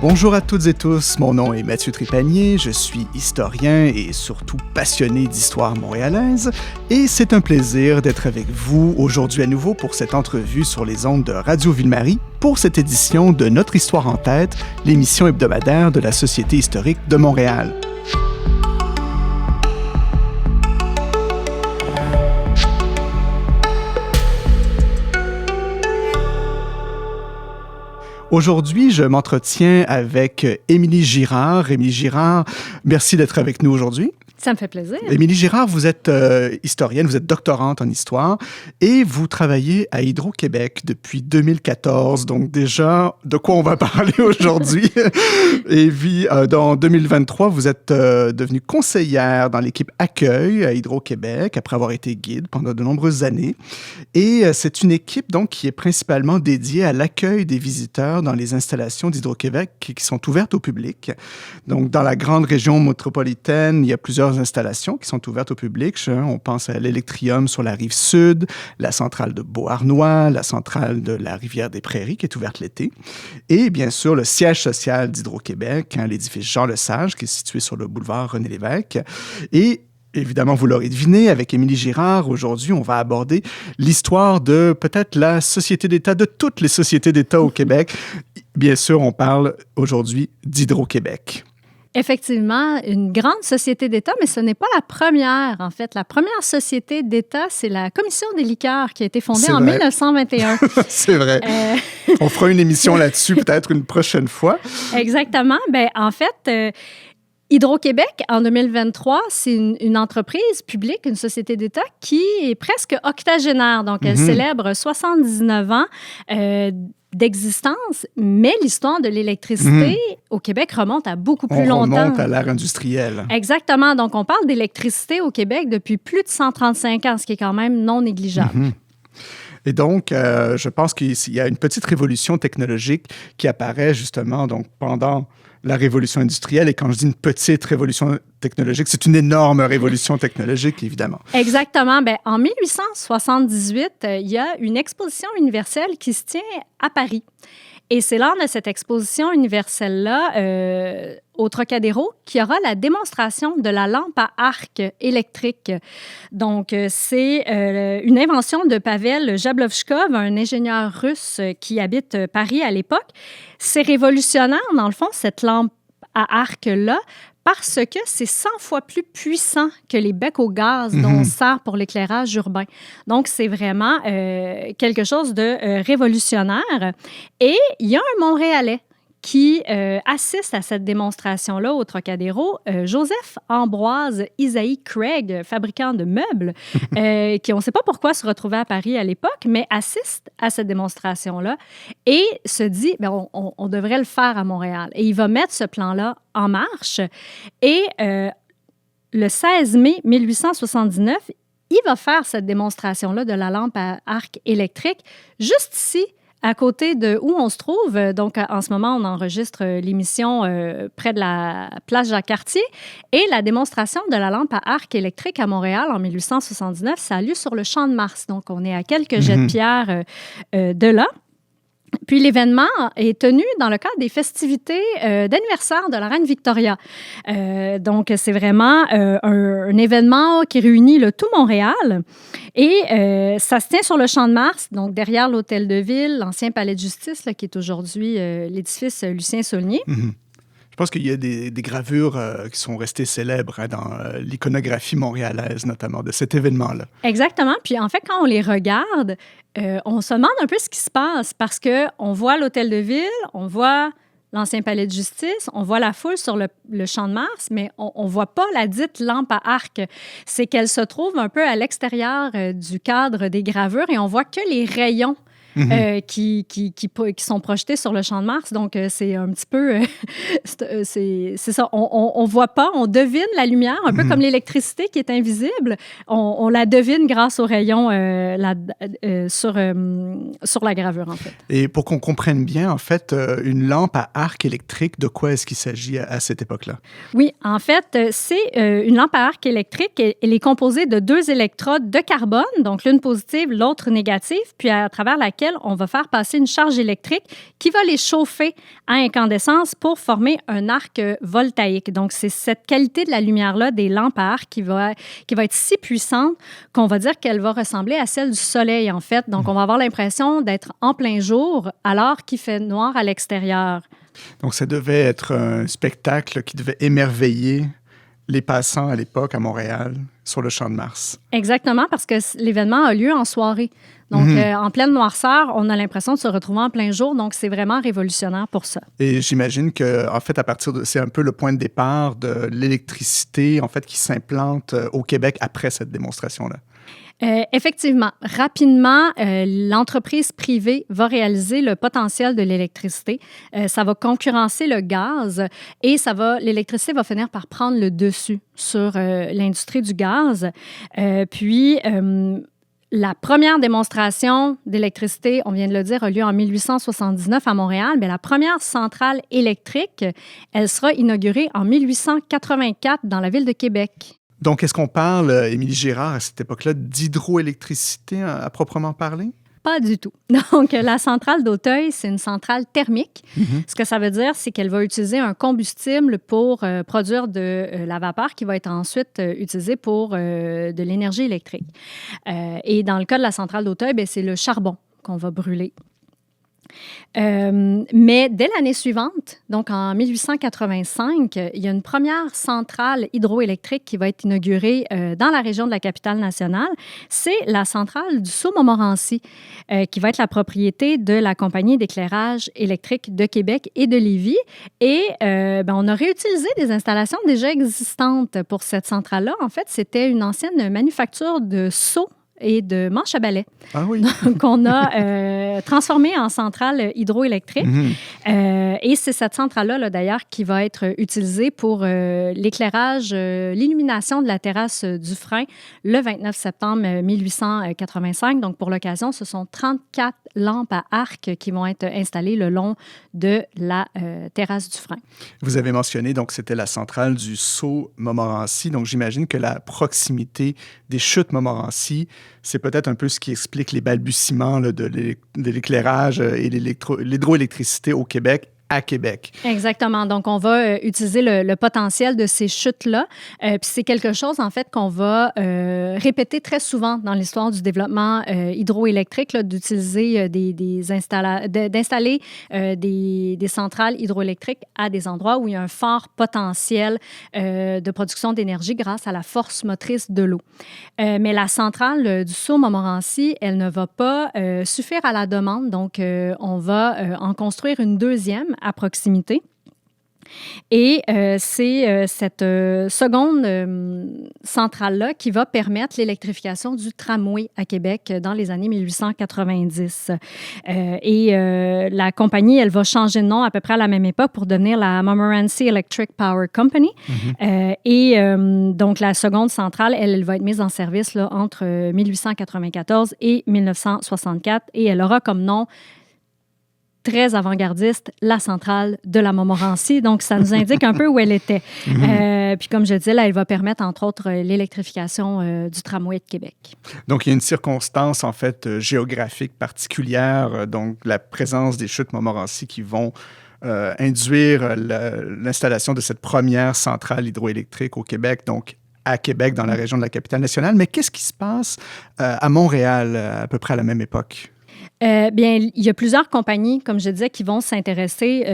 Bonjour à toutes et tous, mon nom est Mathieu Trépanier, je suis historien et surtout passionné d'histoire montréalaise et c'est un plaisir d'être avec vous aujourd'hui à nouveau pour cette entrevue sur les ondes de Radio Ville-Marie pour cette édition de Notre Histoire en tête, l'émission hebdomadaire de la Société historique de Montréal. Aujourd'hui, je m'entretiens avec Émilie Girard. Émilie Girard, merci d'être avec nous aujourd'hui. Ça me fait plaisir. Émilie Girard, vous êtes historienne, vous êtes doctorante en histoire et vous travaillez à Hydro-Québec depuis 2014. Donc déjà, de quoi on va parler aujourd'hui? Et puis, dans 2023, vous êtes devenue conseillère dans l'équipe Accueil à Hydro-Québec après avoir été guide pendant de nombreuses années. Et c'est une équipe donc qui est principalement dédiée à l'accueil des visiteurs dans les installations d'Hydro-Québec qui sont ouvertes au public. Donc, dans la grande région métropolitaine, il y a plusieurs installations qui sont ouvertes au public. On pense à l'Électrium sur la rive sud, la centrale de Beauharnois, la centrale de la Rivière-des-Prairies qui est ouverte l'été, et bien sûr le siège social d'Hydro-Québec, l'édifice Jean-Lesage qui est situé sur le boulevard René-Lévesque. Et évidemment, vous l'aurez deviné, avec Émilie Girard, aujourd'hui, on va aborder l'histoire de peut-être la société d'État, de toutes les sociétés d'État au Québec. Bien sûr, on parle aujourd'hui d'Hydro-Québec. Effectivement, une grande société d'État, mais ce n'est pas la première, en fait. La première société d'État, c'est la Commission des liqueurs qui a été fondée en 1921. C'est vrai. On fera une émission là-dessus peut-être une prochaine fois. Exactement. Bien, en fait, Hydro-Québec, en 2023, c'est une entreprise publique, une société d'État qui est presque octogénaire. Donc, elle célèbre 79 ans d'existence, mais l'histoire de l'électricité au Québec remonte à beaucoup plus longtemps. On remonte à l'ère industrielle. Exactement. Donc, on parle d'électricité au Québec depuis plus de 135 ans, ce qui est quand même non négligeable. Et donc, je pense qu'il y a une petite révolution technologique qui apparaît justement donc, pendant la révolution industrielle. Et quand je dis une petite révolution technologique, c'est une énorme révolution technologique, évidemment. Exactement. Bien, en 1878, il y a une exposition universelle qui se tient à Paris. Et c'est lors de cette exposition universelle-là, au Trocadéro, qu'il y aura la démonstration de la lampe à arc électrique. Donc, c'est une invention de Pavel Jablochkov, un ingénieur russe qui habite Paris à l'époque. C'est révolutionnaire, dans le fond, cette lampe à arc-là, parce que c'est 100 fois plus puissant que les becs au gaz dont on sert pour l'éclairage urbain. Donc, c'est vraiment quelque chose de révolutionnaire. Et il y a un Montréalais qui assiste à cette démonstration-là au Trocadéro, Joseph Ambroise Isaïe Craig, fabricant de meubles, qui, on ne sait pas pourquoi, se retrouvait à Paris à l'époque, mais assiste à cette démonstration-là et se dit, bien, on devrait le faire à Montréal. Et il va mettre ce plan-là en marche. Et le 16 mai 1879, il va faire cette démonstration-là de la lampe à arc électrique juste ici, à côté de où on se trouve. Donc, en ce moment, on enregistre l'émission près de la place Jacques-Cartier. Et la démonstration de la lampe à arc électrique à Montréal en 1879, ça a lieu sur le Champ de Mars. Donc, on est à quelques jets de pierre de là. Puis l'événement est tenu dans le cadre des festivités d'anniversaire de la reine Victoria. Donc, c'est vraiment un événement qui réunit le tout Montréal. Et ça se tient sur le Champ de Mars, donc derrière l'Hôtel de Ville, l'ancien palais de justice, là, qui est aujourd'hui l'édifice Lucien-Saulnier. Je pense qu'il y a des gravures qui sont restées célèbres dans l'iconographie montréalaise, notamment, de cet événement-là. Exactement. Puis en fait, quand on les regarde, on se demande un peu ce qui se passe parce qu'on voit l'Hôtel de Ville, on voit l'ancien palais de justice, on voit la foule sur le Champ de Mars, mais on ne voit pas la dite lampe à arc. C'est qu'elle se trouve un peu à l'extérieur du cadre des gravures et on voit que les rayons qui sont projetés sur le Champ de Mars. Donc, c'est un petit peu... c'est ça. On voit pas, on devine la lumière, un peu comme l'électricité qui est invisible. On la devine grâce aux rayons sur la gravure, en fait. Et pour qu'on comprenne bien, en fait, une lampe à arc électrique, de quoi est-ce qu'il s'agit à cette époque-là? Oui, en fait, c'est une lampe à arc électrique. Elle est composée de 2 électrodes de carbone, donc l'une positive, l'autre négative, puis à travers laquelle fils, on va faire passer une charge électrique qui va les chauffer à incandescence pour former un arc voltaïque. Donc, c'est cette qualité de la lumière-là des lampes à arc qui va être si puissante qu'on va dire qu'elle va ressembler à celle du soleil, en fait. Donc, on va avoir l'impression d'être en plein jour alors qu'il fait noir à l'extérieur. Donc, ça devait être un spectacle qui devait émerveiller les passants à l'époque à Montréal sur le Champ de Mars. Exactement, parce que l'événement a lieu en soirée. Donc, en pleine noirceur, on a l'impression de se retrouver en plein jour. Donc, c'est vraiment révolutionnaire pour ça. Et j'imagine que, en fait, c'est un peu le point de départ de l'électricité, en fait, qui s'implante au Québec après cette démonstration-là. Effectivement, rapidement, l'entreprise privée va réaliser le potentiel de l'électricité. Ça va concurrencer le gaz et l'électricité va finir par prendre le dessus sur l'industrie du gaz. La première démonstration d'électricité, on vient de le dire, a lieu en 1879 à Montréal. Mais la première centrale électrique, elle sera inaugurée en 1884 dans la ville de Québec. Donc, est-ce qu'on parle, Émilie Girard, à cette époque-là, d'hydroélectricité à proprement parler? Pas du tout. Donc, la centrale d'Auteuil, c'est une centrale thermique. Ce que ça veut dire, c'est qu'elle va utiliser un combustible pour produire de la vapeur qui va être ensuite utilisée pour de l'énergie électrique. Et dans le cas de la centrale d'Auteuil, c'est le charbon qu'on va brûler. Mais dès l'année suivante, donc en 1885, il y a une première centrale hydroélectrique qui va être inaugurée dans la région de la capitale nationale. C'est la centrale du Sault-Montmorency, qui va être la propriété de la compagnie d'éclairage électrique de Québec et de Lévis. Et on a réutilisé des installations déjà existantes pour cette centrale-là. En fait, c'était une ancienne manufacture de seaux et de manches à balai. Ah oui. Donc, on a transformé en centrale hydroélectrique. Et c'est cette centrale-là, d'ailleurs, qui va être utilisée pour l'éclairage, l'illumination de la terrasse du Frein le 29 septembre 1885. Donc, pour l'occasion, ce sont 34 lampes à arc qui vont être installées le long de la terrasse du Frein. Vous avez mentionné, donc, c'était la centrale du Sault-Montmorency. Donc, j'imagine que la proximité des chutes Montmorency, c'est peut-être un peu ce qui explique les balbutiements là, de l'éclairage et l'hydroélectricité au Québec, à Québec. Exactement. Donc, on va utiliser le potentiel de ces chutes-là. Puis c'est quelque chose, en fait, qu'on va répéter très souvent dans l'histoire du développement hydroélectrique, là, d'utiliser d'installer des centrales hydroélectriques à des endroits où il y a un fort potentiel de production d'énergie grâce à la force motrice de l'eau. Mais la centrale du Sault-Montmorency, elle ne va pas suffire à la demande. Donc, on va en construire une deuxième à proximité. Et c'est cette seconde centrale-là qui va permettre l'électrification du tramway à Québec dans les années 1890. La compagnie, elle va changer de nom à peu près à la même époque pour devenir la Montmorency Electric Power Company. Donc, la seconde centrale, elle va être mise en service là, entre 1894 et 1964 et elle aura comme nom très avant-gardiste, la centrale de la Montmorency. Donc, ça nous indique un peu où elle était. Puis, comme je disais, là, elle va permettre, entre autres, l'électrification du tramway de Québec. Donc, il y a une circonstance, en fait, géographique particulière, donc la présence des chutes Montmorency qui vont induire l'installation de cette première centrale hydroélectrique au Québec, donc à Québec, dans la région de la capitale nationale. Mais qu'est-ce qui se passe à Montréal à peu près à la même époque? Bien, il y a plusieurs compagnies, comme je disais, qui vont s'intéresser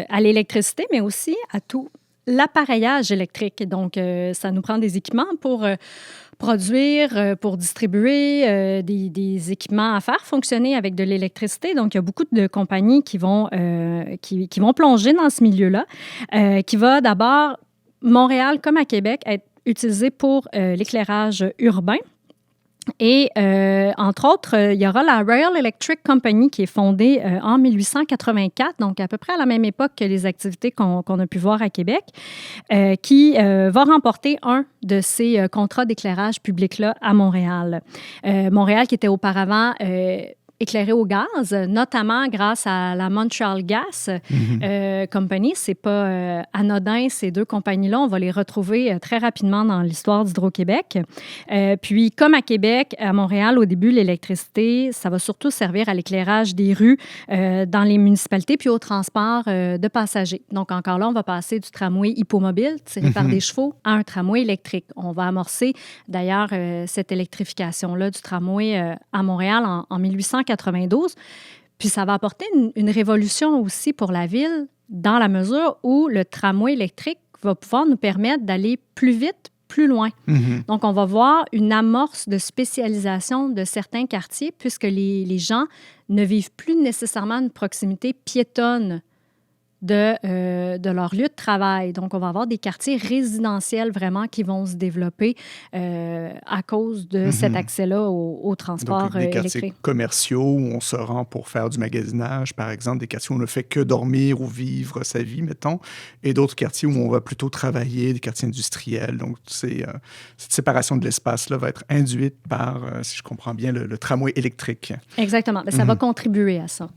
à l'électricité, mais aussi à tout l'appareillage électrique. Donc, ça nous prend des équipements pour produire, pour distribuer, des équipements à faire fonctionner avec de l'électricité. Donc, il y a beaucoup de compagnies qui vont plonger dans ce milieu-là, qui va d'abord, Montréal comme à Québec, être utilisé pour l'éclairage urbain. Et entre autres, il y aura la Royal Electric Company qui est fondée en 1884, donc à peu près à la même époque que les activités qu'on a pu voir à Québec, qui va remporter un de ces contrats d'éclairage public-là à Montréal. Montréal qui était auparavant éclairés au gaz, notamment grâce à la Montreal Gas Company. C'est pas anodin, ces deux compagnies-là. On va les retrouver très rapidement dans l'histoire d'Hydro-Québec. Puis, comme à Québec, à Montréal, au début, l'électricité, ça va surtout servir à l'éclairage des rues dans les municipalités puis au transport de passagers. Donc, encore là, on va passer du tramway hippomobile tiré par des chevaux à un tramway électrique. On va amorcer, d'ailleurs, cette électrification-là du tramway à Montréal en 1892. Puis ça va apporter une révolution aussi pour la ville dans la mesure où le tramway électrique va pouvoir nous permettre d'aller plus vite, plus loin. Donc, on va voir une amorce de spécialisation de certains quartiers puisque les gens ne vivent plus nécessairement une proximité piétonne de leur lieu de travail. Donc, on va avoir des quartiers résidentiels vraiment qui vont se développer à cause de cet accès-là au transport Donc, des quartiers électrique. commerciaux où on se rend pour faire du magasinage, par exemple, des quartiers où on ne fait que dormir ou vivre sa vie, mettons, et d'autres quartiers où on va plutôt travailler, des quartiers industriels. Donc, cette séparation de l'espace-là va être induite par, si je comprends bien, le tramway électrique. Exactement. Bien, ça va contribuer à ça.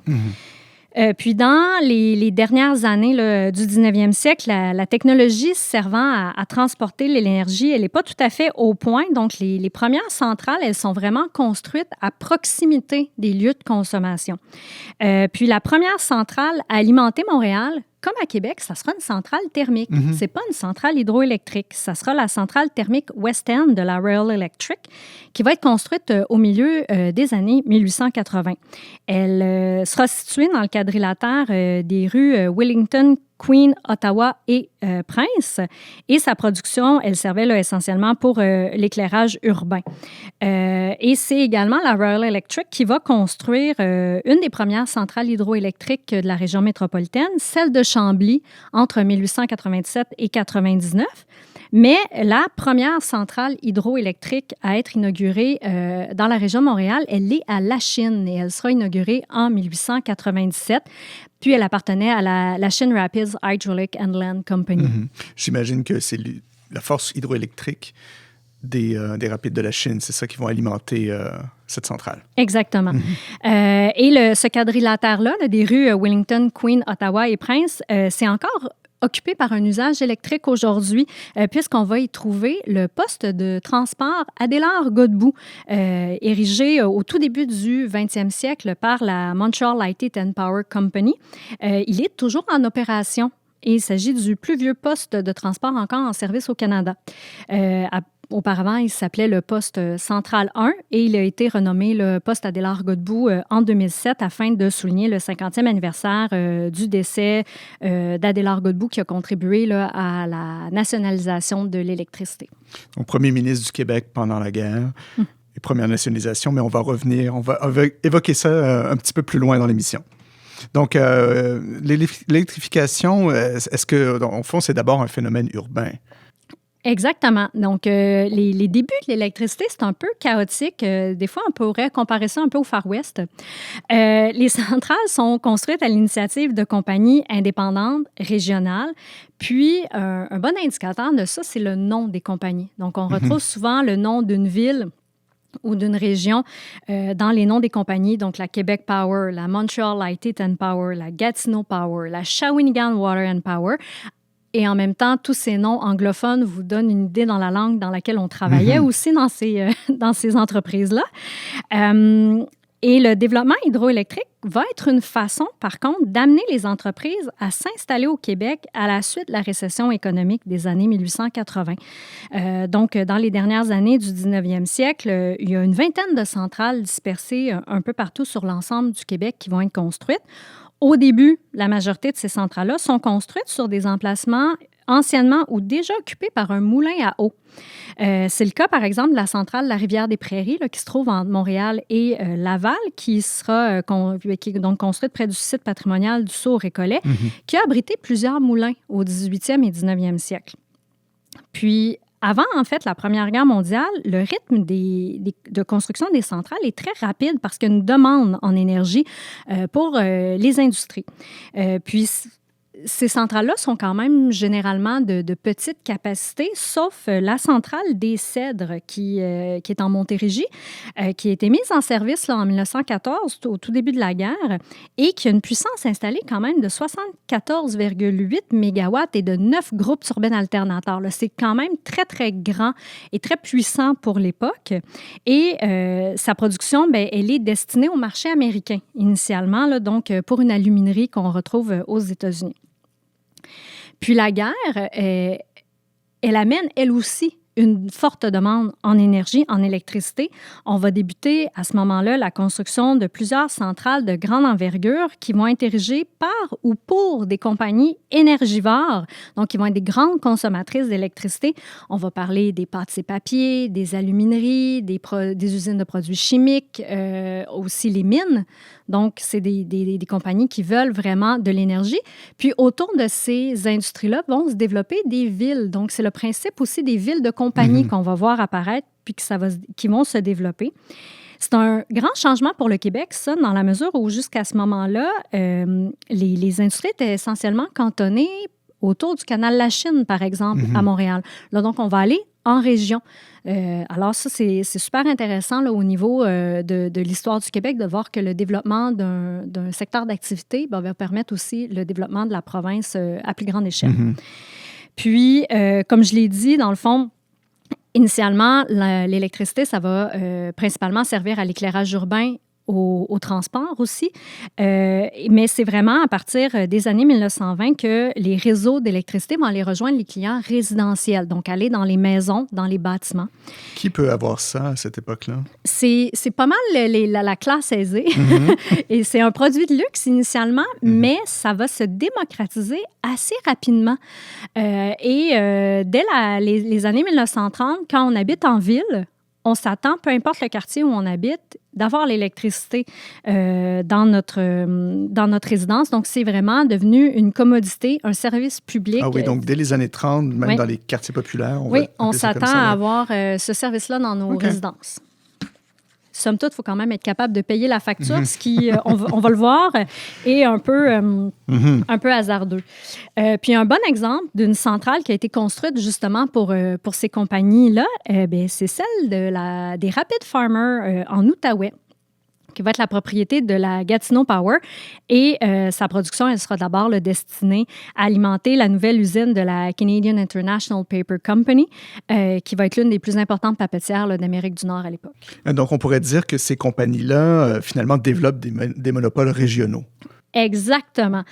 Puis, dans les dernières années là, du 19e siècle, la technologie servant à transporter l'énergie, elle n'est pas tout à fait au point. Donc, les premières centrales, elles sont vraiment construites à proximité des lieux de consommation. Puis, la première centrale à alimenter Montréal, comme à Québec, ça sera une centrale thermique. Ce n'est pas une centrale hydroélectrique. Ça sera la centrale thermique West End de la Royal Electric qui va être construite au milieu des années 1880. Elle sera située dans le quadrilatère des rues Wellington, Queen, Ottawa et Prince. Et sa production, elle servait là, essentiellement pour l'éclairage urbain. Et c'est également la Royal Electric qui va construire une des premières centrales hydroélectriques de la région métropolitaine, celle de Chambly, entre 1897 et 1999. Mais la première centrale hydroélectrique à être inaugurée dans la région de Montréal, elle est à Lachine et elle sera inaugurée en 1897. Puis elle appartenait à la Lachine Rapids Hydraulic and Land Company. J'imagine que c'est la force hydroélectrique des rapides de la Chine, c'est ça qui vont alimenter cette centrale. Exactement. Et ce quadrilatère-là, des rues Wellington, Queen, Ottawa et Prince, c'est encore occupé par un usage électrique aujourd'hui, puisqu'on va y trouver le poste de transport Adélard-Godbout, érigé au tout début du 20e siècle par la Montreal Light and Power Company. Il est toujours en opération. Et il s'agit du plus vieux poste de transport encore en service au Canada. Auparavant, il s'appelait le poste Central 1 et il a été renommé le poste Adélard-Godbout en 2007 afin de souligner le 50e anniversaire du décès d'Adélard-Godbout qui a contribué là, à la nationalisation de l'électricité. Donc, premier ministre du Québec pendant la guerre, et première nationalisation, mais on va évoquer ça un petit peu plus loin dans l'émission. Donc, l'électrification, est-ce que, au fond, c'est d'abord un phénomène urbain? Exactement. Donc, les débuts de l'électricité, c'est un peu chaotique. Des fois, on pourrait comparer ça un peu au Far West. Les centrales sont construites à l'initiative de compagnies indépendantes, régionales. Puis, un bon indicateur de ça, c'est le nom des compagnies. Donc, on retrouve souvent le nom d'une ville ou d'une région dans les noms des compagnies, donc la Québec Power, la Montreal Light and Power, la Gatineau Power, la Shawinigan Water and Power. Et en même temps, tous ces noms anglophones vous donnent une idée dans la langue dans laquelle on travaillait aussi dans ces entreprises-là. Et le développement hydroélectrique va être une façon, par contre, d'amener les entreprises à s'installer au Québec à la suite de la récession économique des années 1880. Donc, dans les dernières années du 19e siècle, il y a une vingtaine de centrales dispersées un peu partout sur l'ensemble du Québec qui vont être construites. Au début, la majorité de ces centrales-là sont construites sur des emplacements anciennement ou déjà occupés par un moulin à eau. C'est le cas, par exemple, de la centrale La Rivière-des-Prairies, là, qui se trouve entre Montréal et Laval, qui est donc construite près du site patrimonial du Sault-Récollet, qui a abrité plusieurs moulins au 18e et 19e siècle. Puis, avant, en fait, la Première Guerre mondiale, le rythme de construction des centrales est très rapide parce qu'il y a une demande en énergie pour les industries. Puis, ces centrales-là sont quand même généralement de petite capacité, sauf la centrale des Cèdres qui est en Montérégie, qui a été mise en service là, en 1914, au tout début de la guerre, et qui a une puissance installée quand même de 74,8 mégawatts et de 9 groupes turbines alternateurs. Là. C'est quand même très, très grand et très puissant pour l'époque. Et sa production, bien, elle est destinée au marché américain initialement, là, donc pour une aluminerie qu'on retrouve aux États-Unis. Puis la guerre, elle amène, elle aussi, une forte demande en énergie, en électricité. On va débuter à ce moment-là la construction de plusieurs centrales de grande envergure qui vont être érigées par ou pour des compagnies énergivores, donc qui vont être des grandes consommatrices d'électricité. On va parler des pâtes et papiers, des alumineries, des usines de produits chimiques, aussi les mines. Donc, c'est des compagnies qui veulent vraiment de l'énergie. Puis, autour de ces industries-là vont se développer des villes. Donc, c'est le principe aussi des villes de compagnie qu'on va voir apparaître puis qui vont se développer. C'est un grand changement pour le Québec, ça, dans la mesure où jusqu'à ce moment-là, les industries étaient essentiellement cantonnées autour du canal La Chine, par exemple, à Montréal. Là, donc, on va aller en région. Alors ça, c'est super intéressant là, au niveau de l'histoire du Québec de voir que le développement d'un secteur d'activité va permettre aussi le développement de la province à plus grande échelle. Puis, comme je l'ai dit, dans le fond, initialement, l'électricité, ça va principalement servir à l'éclairage urbain, au transport aussi. Mais c'est vraiment à partir des années 1920 que les réseaux d'électricité vont aller rejoindre les clients résidentiels, donc aller dans les maisons, dans les bâtiments. Qui peut avoir ça à cette époque-là? C'est pas mal la classe aisée. Et c'est un produit de luxe initialement, mais ça va se démocratiser assez rapidement. Dès les années 1930, quand on habite en ville, on s'attend, peu importe le quartier où on habite, d'avoir l'électricité dans notre résidence. Donc, c'est vraiment devenu une commodité, un service public. Ah oui, donc dès les années 30, même dans les quartiers populaires, on s'attend à avoir ce service-là dans nos résidences. Somme toute, il faut quand même être capable de payer la facture, ce qui, on va le voir, est un peu hasardeux. Puis un bon exemple d'une centrale qui a été construite justement pour ces compagnies-là, c'est celle des Rapid Farmers en Outaouais, qui va être la propriété de la Gatineau Power. Et sa production, elle sera d'abord destinée à alimenter la nouvelle usine de la Canadian International Paper Company, qui va être l'une des plus importantes papetières d'Amérique du Nord à l'époque. Donc, on pourrait dire que ces compagnies-là, finalement, développent des monopoles régionaux. Exactement.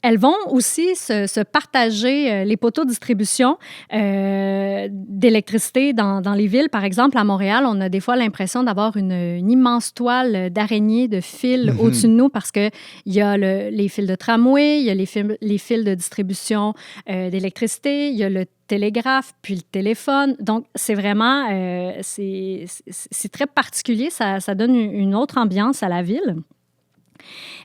Elles vont aussi se partager les poteaux de distribution d'électricité dans les villes. Par exemple, à Montréal, on a des fois l'impression d'avoir une immense toile d'araignée, de fils au-dessus de nous parce qu'il y a les fils de tramway, il y a les fils de distribution d'électricité, il y a le télégraphe, puis le téléphone. Donc, c'est vraiment c'est très particulier. Ça donne une autre ambiance à la ville.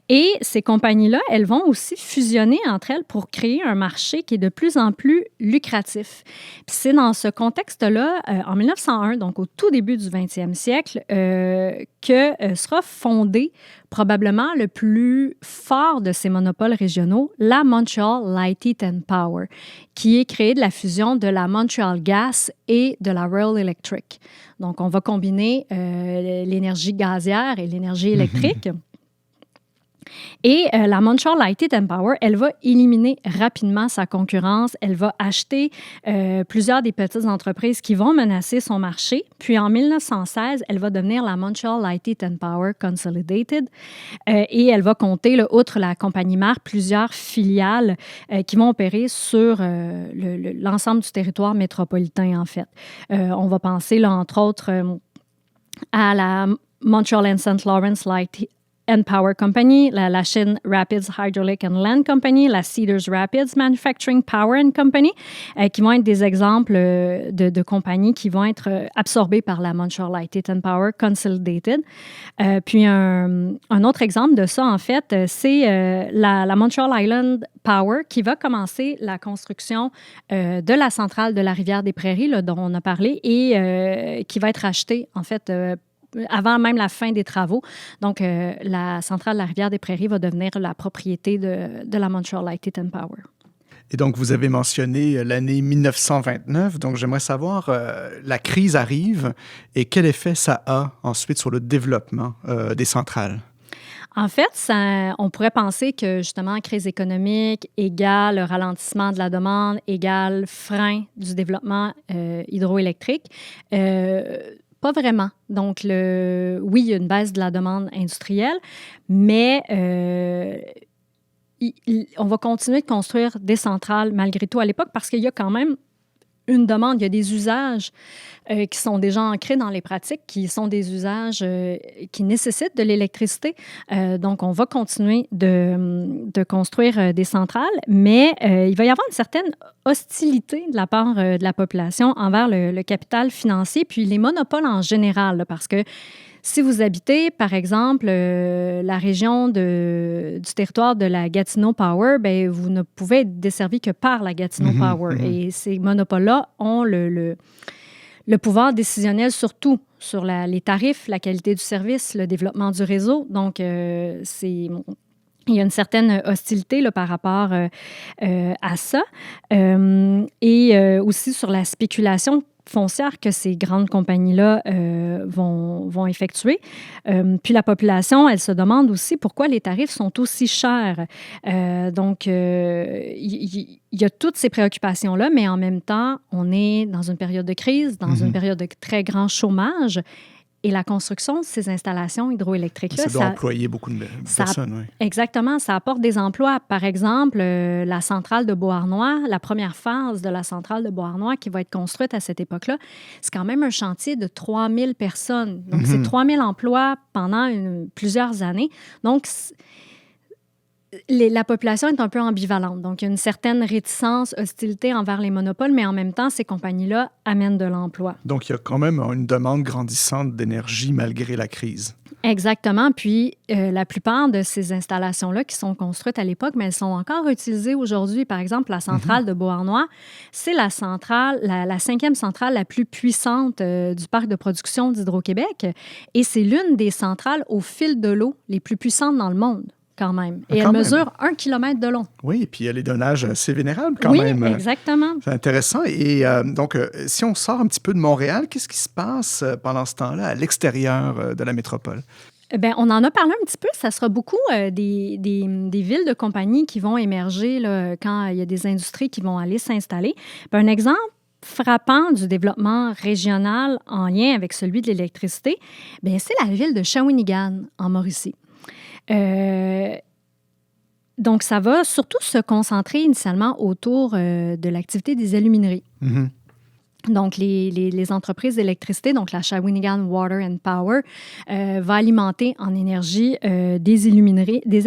Et ces compagnies-là, elles vont aussi fusionner entre elles pour créer un marché qui est de plus en plus lucratif. Puis c'est dans ce contexte-là, en 1901, donc au tout début du 20e siècle, que sera fondé probablement le plus fort de ces monopoles régionaux, la Montreal Light, Heat and Power, qui est créée de la fusion de la Montreal Gas et de la Royal Electric. Donc, on va combiner l'énergie gazière et l'énergie électrique. Et la Montreal Light, Heat and Power, elle va éliminer rapidement sa concurrence. Elle va acheter plusieurs des petites entreprises qui vont menacer son marché. Puis en 1916, elle va devenir la Montreal Light, Heat and Power Consolidated. Et elle va compter, outre la compagnie mère, plusieurs filiales qui vont opérer sur l'ensemble du territoire métropolitain, en fait. On va penser, là, entre autres, à la Montreal and St. Lawrence Light and Power Company, la Lachine Rapids Hydraulic and Land Company, la Cedars Rapids Manufacturing Power and Company, qui vont être des exemples de compagnies qui vont être absorbées par la Montreal Light, Heat and Power Consolidated. Puis un autre exemple de ça, en fait, c'est la Montreal Island Power qui va commencer la construction de la centrale de la Rivière-des-Prairies, là, dont on a parlé, et qui va être achetée, en fait, avant même la fin des travaux. Donc, la centrale de la Rivière-des-Prairies va devenir la propriété de la Montreal Light Heat and Power. Et donc, vous avez mentionné l'année 1929. Donc, j'aimerais savoir, la crise arrive et quel effet ça a ensuite sur le développement des centrales? En fait, on pourrait penser que justement, crise économique égale ralentissement de la demande, égale frein du développement hydroélectrique. Pas vraiment. Donc, oui, il y a une baisse de la demande industrielle, mais on va continuer de construire des centrales malgré tout à l'époque parce qu'il y a quand même une demande, il y a des usages qui sont déjà ancrés dans les pratiques, qui sont des usages qui nécessitent de l'électricité. Donc, on va continuer de construire des centrales, mais il va y avoir une certaine hostilité de la part de la population envers le capital financier, puis les monopoles en général, là, parce que si vous habitez, par exemple, la région du territoire de la Gatineau Power, bien, vous ne pouvez être desservi que par la Gatineau Power. Et ces monopoles-là ont le pouvoir décisionnel surtout sur les tarifs, la qualité du service, le développement du réseau. Donc, il y a une certaine hostilité là, par rapport à ça. Et aussi sur la spéculation foncière que ces grandes compagnies-là vont effectuer. Puis la population, elle se demande aussi pourquoi les tarifs sont aussi chers. Donc, il y a toutes ces préoccupations-là, mais en même temps, on est dans une période de crise, dans une période de très grand chômage. Et la construction de ces installations hydroélectriques-là, ça doit employer beaucoup de personnes. Oui. Exactement, ça apporte des emplois. Par exemple, la centrale de Beauharnois, la première phase de la centrale de Beauharnois qui va être construite à cette époque-là, c'est quand même un chantier de 3000 personnes. Donc, c'est 3000 emplois pendant plusieurs années. Donc, la population est un peu ambivalente. Donc, il y a une certaine réticence, hostilité envers les monopoles, mais en même temps, ces compagnies-là amènent de l'emploi. Donc, il y a quand même une demande grandissante d'énergie malgré la crise. Exactement. Puis, la plupart de ces installations-là qui sont construites à l'époque, mais elles sont encore utilisées aujourd'hui. Par exemple, la centrale de Beauharnois, c'est la centrale, la cinquième centrale la plus puissante du parc de production d'Hydro-Québec. Et c'est l'une des centrales au fil de l'eau les plus puissantes dans le monde. Quand même. Et elle mesure 1 kilomètre de long. Oui, et puis elle est d'un âge assez vénérable quand même. Oui, exactement. C'est intéressant. Et donc, si on sort un petit peu de Montréal, qu'est-ce qui se passe pendant ce temps-là à l'extérieur de la métropole? Bien, on en a parlé un petit peu. Ça sera beaucoup des villes de compagnie qui vont émerger là, quand il y a des industries qui vont aller s'installer. Bien, un exemple frappant du développement régional en lien avec celui de l'électricité, bien, c'est la ville de Shawinigan, en Mauricie. Donc, ça va surtout se concentrer initialement autour de l'activité des alumineries. Donc, les entreprises d'électricité, donc la Shawinigan Water and Power, va alimenter en énergie des alumineries. Puis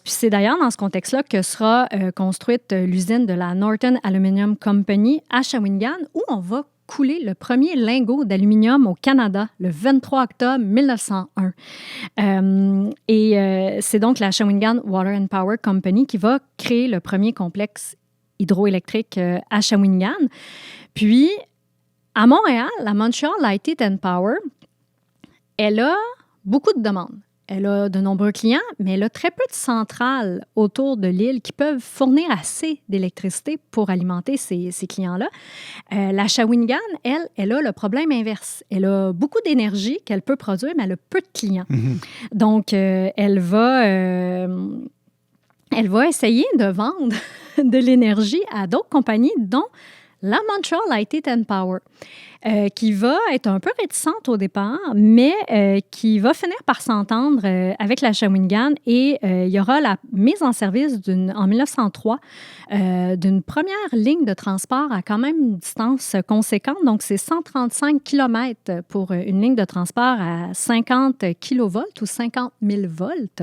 c'est d'ailleurs dans ce contexte-là que sera construite l'usine de la Norton Aluminium Company à Shawinigan, où on va couler le premier lingot d'aluminium au Canada le 23 octobre 1901. C'est donc la Shawinigan Water and Power Company qui va créer le premier complexe hydroélectrique à Shawinigan. Puis, à Montréal, la Montreal Light Heat and Power, elle a beaucoup de demandes. Elle a de nombreux clients, mais elle a très peu de centrales autour de l'île qui peuvent fournir assez d'électricité pour alimenter ces clients-là. La Shawinigan, elle a le problème inverse. Elle a beaucoup d'énergie qu'elle peut produire, mais elle a peu de clients. Donc, elle va essayer de vendre de l'énergie à d'autres compagnies, dont la Montreal Light Heat and Power, qui va être un peu réticente au départ, mais qui va finir par s'entendre avec la Shawinigan et il y aura la mise en service en 1903 d'une première ligne de transport à quand même une distance conséquente. Donc, c'est 135 km pour une ligne de transport à 50 kilovolts ou 50 000 volts,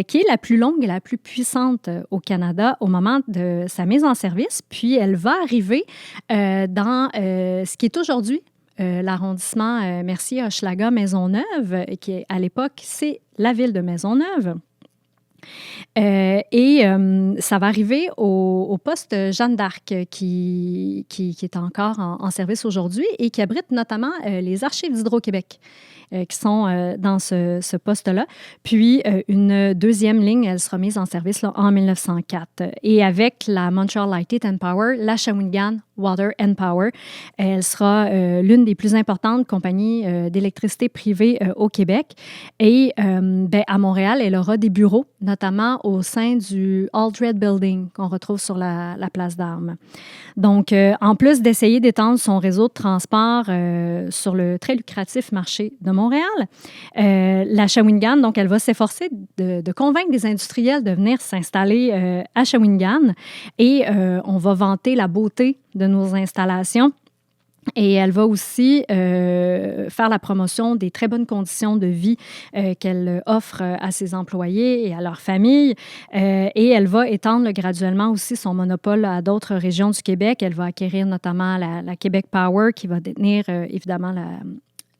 qui est la plus longue et la plus puissante au Canada au moment de sa mise en service. Puis, elle va arriver dans ce qui est aujourd'hui l'arrondissement Mercier-Hochelaga-Maisonneuve, qui à l'époque, c'est la ville de Maisonneuve. Ça va arriver au poste Jeanne d'Arc qui est encore en service aujourd'hui et qui abrite notamment les archives d'Hydro-Québec. Qui sont dans ce poste-là. Puis, une deuxième ligne, elle sera mise en service là, en 1904. Et avec la Montreal Light Heat and Power, la Shawinigan Water and Power, elle sera l'une des plus importantes compagnies d'électricité privée au Québec. Et à Montréal, elle aura des bureaux, notamment au sein du Aldred Building qu'on retrouve sur la place d'Armes. Donc, en plus d'essayer d'étendre son réseau de transport sur le très lucratif marché de Montréal, la Shawinigan, donc, elle va s'efforcer de convaincre des industriels de venir s'installer à Shawinigan et on va vanter la beauté de nos installations. Et elle va aussi faire la promotion des très bonnes conditions de vie qu'elle offre à ses employés et à leur famille. Et elle va étendre graduellement aussi son monopole à d'autres régions du Québec. Elle va acquérir notamment la Québec Power qui va détenir évidemment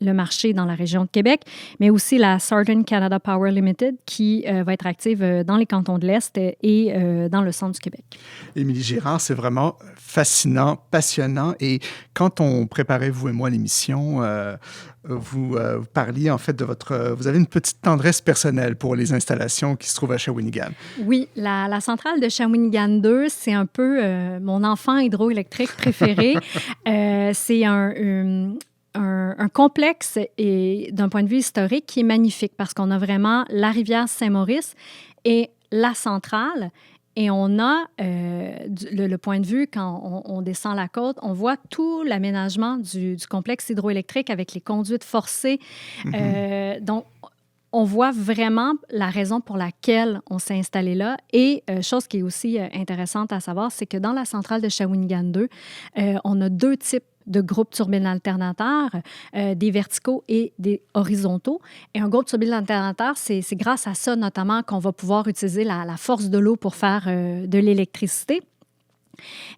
le marché dans la région de Québec, mais aussi la Southern Canada Power Limited qui va être active dans les cantons de l'Est et dans le centre du Québec. Émilie Girard, c'est vraiment fascinant, passionnant. Et quand on préparait, vous et moi, l'émission, vous parliez en fait de vous avez une petite tendresse personnelle pour les installations qui se trouvent à Shawinigan. Oui, la centrale de Shawinigan 2, c'est un peu mon enfant hydroélectrique préféré. C'est un complexe et d'un point de vue historique qui est magnifique parce qu'on a vraiment la rivière Saint-Maurice et la centrale. Et on a le point de vue, quand on descend la côte, on voit tout l'aménagement du complexe hydroélectrique avec les conduites forcées. Donc, on voit vraiment la raison pour laquelle on s'est installé là. Et chose qui est aussi intéressante à savoir, c'est que dans la centrale de Shawinigan 2, on a deux types de groupes turbines alternateurs, des verticaux et des horizontaux. Et un groupe turbine alternateur, c'est grâce à ça notamment qu'on va pouvoir utiliser la force de l'eau pour faire de l'électricité.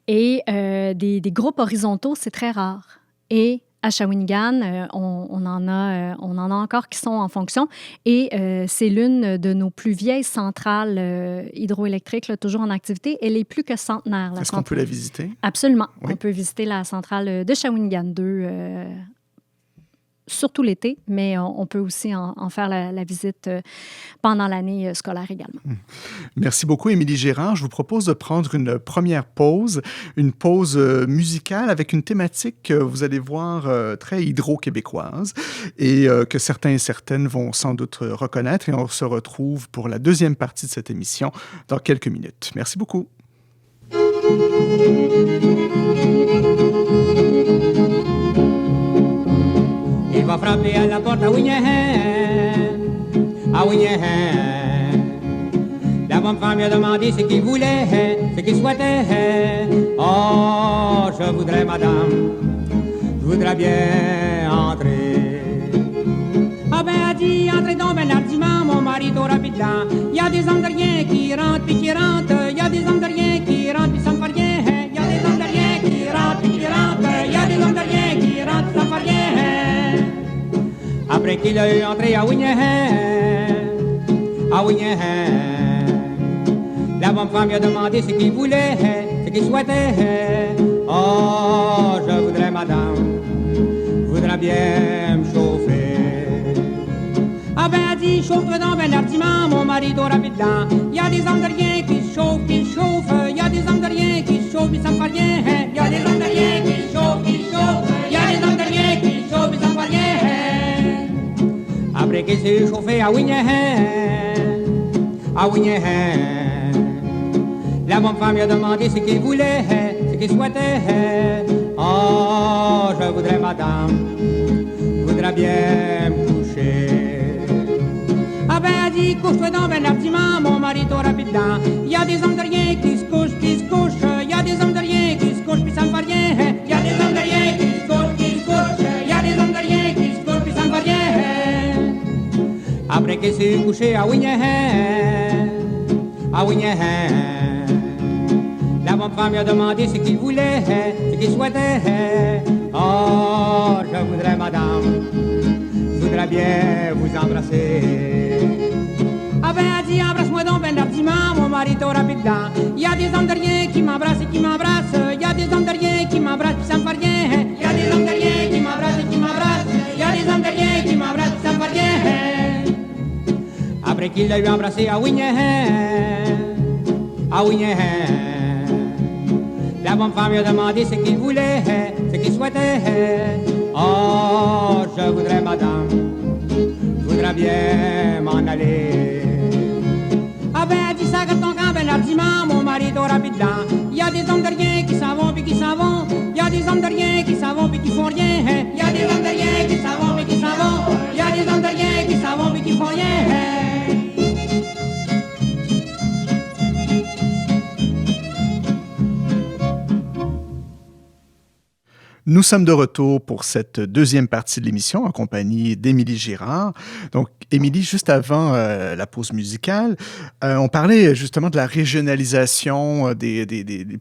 Et des groupes horizontaux, c'est très rare. Et à Shawinigan, on en a encore qui sont en fonction. Et c'est l'une de nos plus vieilles centrales hydroélectriques, là, toujours en activité. Elle est plus que centenaire. Est-ce qu'on peut la visiter? Absolument. Oui. On peut visiter la centrale de Shawinigan 2, surtout l'été, mais on peut aussi en faire la visite pendant l'année scolaire également. Merci beaucoup, Émilie Girard. Je vous propose de prendre une première pause, une pause musicale avec une thématique que vous allez voir très hydro-québécoise et que certains et certaines vont sans doute reconnaître. Et on se retrouve pour la deuxième partie de cette émission dans quelques minutes. Merci beaucoup. Il va frapper à la porte à Wignahan, à Wignahan. La bonne femme lui a demandé ce qu'il voulait, ce qu'il souhaitait. Oh, je voudrais, madame, je voudrais bien entrer. Ah ben, a dit, entrez donc ben largement, mon mari tout rapidement. Il y a des hommes de rien qui rentrent puis qui rentrent. Il y a des hommes de rien qui rentrent puis ça ne fait rien. Il y a des hommes de rien qui rentrent puis qui rentrent. Il y a des hommes de rien qui rentrent, ça ne fait rien. Après qu'il a eu entré à Wignahan, la bonne femme lui a demandé ce qu'il voulait, ce qu'il souhaitait. Oh, je voudrais, madame, je voudrais bien me chauffer. Ah ben, a dit, chauffe-toi donc ben largement, mon mari tout rapidement. Il y a des hommes de rien qui se chauffent, qui se chauffent. Il y a des hommes de rien qui se chauffent, mais ça ne fait rien. Il y a des hommes de rien qui se chauffent, qui se chauffent. Il y a des hommes de rien qui se chauffent, mais ça ne fait rien. Après qu'il s'est chauffé à Wignahan, la bonne femme lui a demandé ce qu'il voulait, ce qu'il souhaitait. Oh, je voudrais, madame, je voudrais bien me coucher. Ah ben, a dit, couche-toi donc ben largement, mon mari tout rapidement. Il y a des hommes de rien qui se couchent, qui se couchent. Il y a des hommes de rien qui se couchent, puis ça ne fait rien. Il y a des hommes de rien qui se couchent, qui se couchent. Il y a des hommes de rien qui se couchent, puis ça ne fait rien. Après qu'il s'est couché à Wignahan, la bonne femme lui a demandé ce qu'il voulait, ce qu'il souhaitait. Oh, je voudrais, madame, je voudrais bien vous embrasser. Ah ben, a dit, embrasse-moi donc ben bâtiment, mon mari est au rapide-dent. Il y a des hommes de rien qui m'embrassent et qui m'embrassent. Il y a des hommes de rien qui m'embrassent, puis ça me fait rien. Il y a des hommes de rien qui m'embrassent et qui m'embrassent. Il y a des hommes de rien qui m'embrassent, puis ça me fait rien. Après qu'il l'a eu embrassé, ah oui, ah oui, la bonne femme lui a demandé ce qu'il voulait, ce qu'il souhaitait. Oh, je voudrais, madame, je voudrais bien m'en aller. Ah ben, dis ça que ton camp, ben l'artiment, mon mari est au rapide-dent. Il y a des hommes de rien qui s'en vont puis qui s'en vont. Il y a des hommes de rien qui s'en vont puis qui font rien. Il y a des hommes de rien qui s'en vont puis qui s'en vont. Il y a des hommes de rien qui s'en vont puis qui font rien. Nous sommes de retour pour cette deuxième partie de l'émission en compagnie d'Émilie Girard. Donc, Émilie, juste avant la pause musicale, on parlait justement de la régionalisation des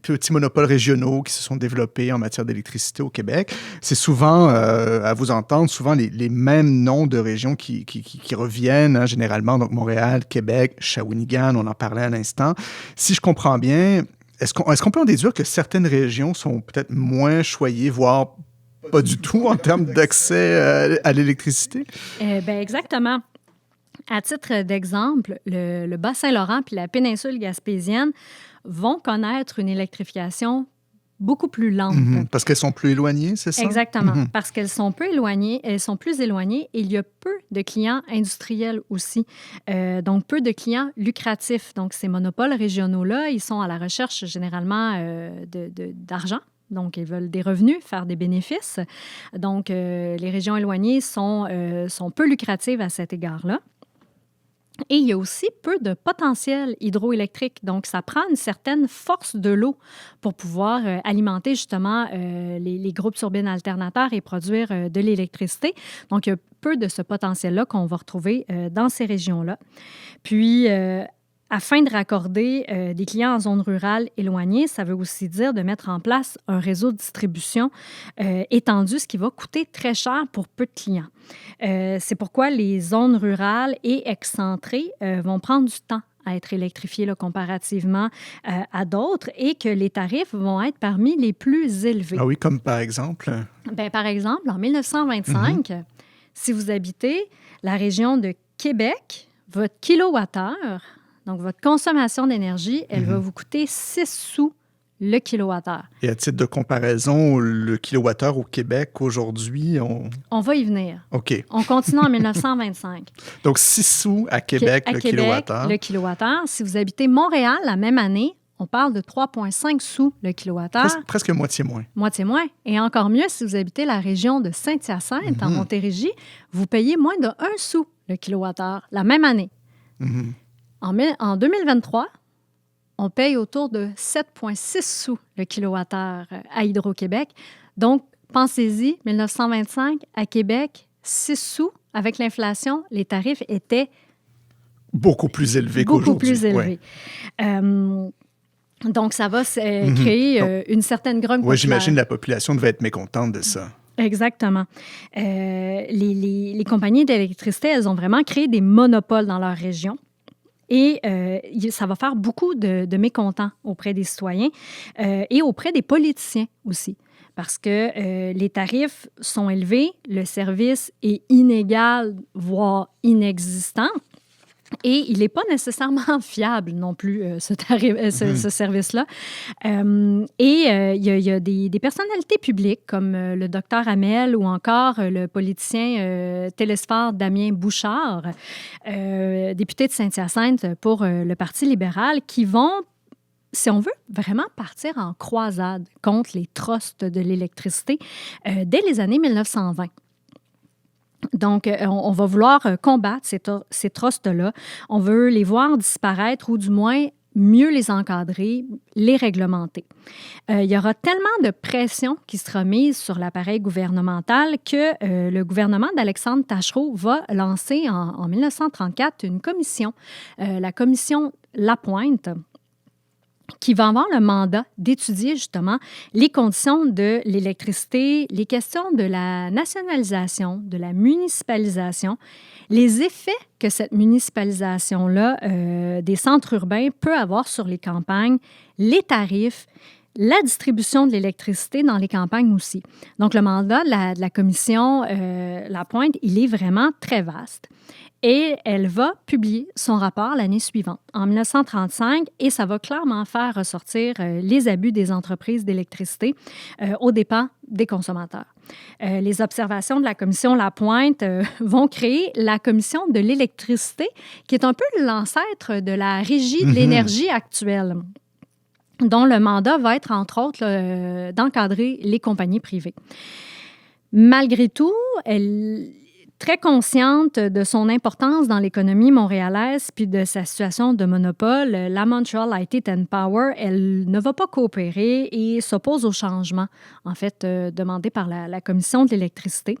petits monopoles régionaux qui se sont développés en matière d'électricité au Québec. C'est souvent, à vous entendre, souvent les mêmes noms de régions qui reviennent, hein, généralement. Donc, Montréal, Québec, Shawinigan, on en parlait à l'instant. Si je comprends bien, est-ce qu'on peut en déduire que certaines régions sont peut-être moins choyées, voire pas du tout en termes d'accès à l'électricité? Exactement. À titre d'exemple, le Bas-Saint-Laurent puis la péninsule gaspésienne vont connaître une électrification beaucoup plus lente. Parce qu'elles sont plus éloignées, c'est ça? Exactement. Parce qu'elles sont peu éloignées, elles sont plus éloignées et il y a peu de clients industriels aussi. Donc, peu de clients lucratifs. Donc, ces monopoles régionaux-là, ils sont à la recherche généralement d'argent. Donc, ils veulent des revenus, faire des bénéfices. Donc, les régions éloignées sont peu lucratives à cet égard-là. Et il y a aussi peu de potentiel hydroélectrique. Donc, ça prend une certaine force de l'eau pour pouvoir alimenter justement les groupes turbines alternateurs et produire de l'électricité. Donc, il y a peu de ce potentiel-là qu'on va retrouver dans ces régions-là. Puis, afin de raccorder des clients en zone rurale éloignée, ça veut aussi dire de mettre en place un réseau de distribution étendu, ce qui va coûter très cher pour peu de clients. C'est pourquoi les zones rurales et excentrées vont prendre du temps à être électrifiées là, comparativement à d'autres et que les tarifs vont être parmi les plus élevés. Ah oui, comme par exemple? Par exemple, en 1925, si vous habitez la région de Québec, votre kilowattheure, donc, votre consommation d'énergie, elle va vous coûter 6 sous le kilowattheure. Et à titre de comparaison, le kilowattheure au Québec, aujourd'hui, On va y venir. OK. On continue en 1925. Donc, 6 sous à Québec, le kilowattheure. Le kilowattheure. Si vous habitez Montréal, la même année, on parle de 3,5 sous le kilowattheure. Presque moitié moins. Moitié moins. Et encore mieux, si vous habitez la région de Saint-Hyacinthe, en Montérégie, vous payez moins de 1 sou le kilowattheure la même année. En 2023, on paye autour de 7,6 sous le kilowattheure à Hydro-Québec. Donc, pensez-y, 1925, à Québec, 6 sous. Avec l'inflation, les tarifs étaient beaucoup plus élevés qu'aujourd'hui. Beaucoup plus élevés. Ouais. Donc, ça va créer une certaine grogne populaire. Oui, j'imagine la population devait être mécontente de ça. Exactement. Les compagnies d'électricité, elles ont vraiment créé des monopoles dans leur région. Et ça va faire beaucoup de mécontents auprès des citoyens et auprès des politiciens aussi. Parce que les tarifs sont élevés, le service est inégal, voire inexistant. Et il n'est pas nécessairement fiable non plus, ce service-là. Il y a des personnalités publiques comme le docteur Hamel ou encore le politicien télésphore Damien Bouchard, député de Saint-Hyacinthe pour le Parti libéral, qui vont, si on veut, vraiment partir en croisade contre les trusts de l'électricité dès les années 1920. Donc, on va vouloir combattre ces trusts-là. On veut les voir disparaître ou du moins mieux les encadrer, les réglementer. Il y aura tellement de pression qui sera mise sur l'appareil gouvernemental que le gouvernement d'Alexandre Taschereau va lancer en 1934 une commission, la commission Lapointe, qui va avoir le mandat d'étudier justement les conditions de l'électricité, les questions de la nationalisation, de la municipalisation, les effets que cette municipalisation-là des centres urbains peut avoir sur les campagnes, les tarifs, la distribution de l'électricité dans les campagnes aussi. Donc, le mandat de la commission Lapointe, il est vraiment très vaste. Et elle va publier son rapport l'année suivante, en 1935, et ça va clairement faire ressortir les abus des entreprises d'électricité aux dépens des consommateurs. Les observations de la commission Lapointe vont créer la commission de l'électricité, qui est un peu l'ancêtre de la régie de l'énergie actuelle, dont le mandat va être, entre autres, d'encadrer les compagnies privées. Malgré tout, elle très consciente de son importance dans l'économie montréalaise puis de sa situation de monopole, la Montreal Light and Power, elle ne va pas coopérer et s'oppose au changement, en fait, demandé par la Commission de l'électricité.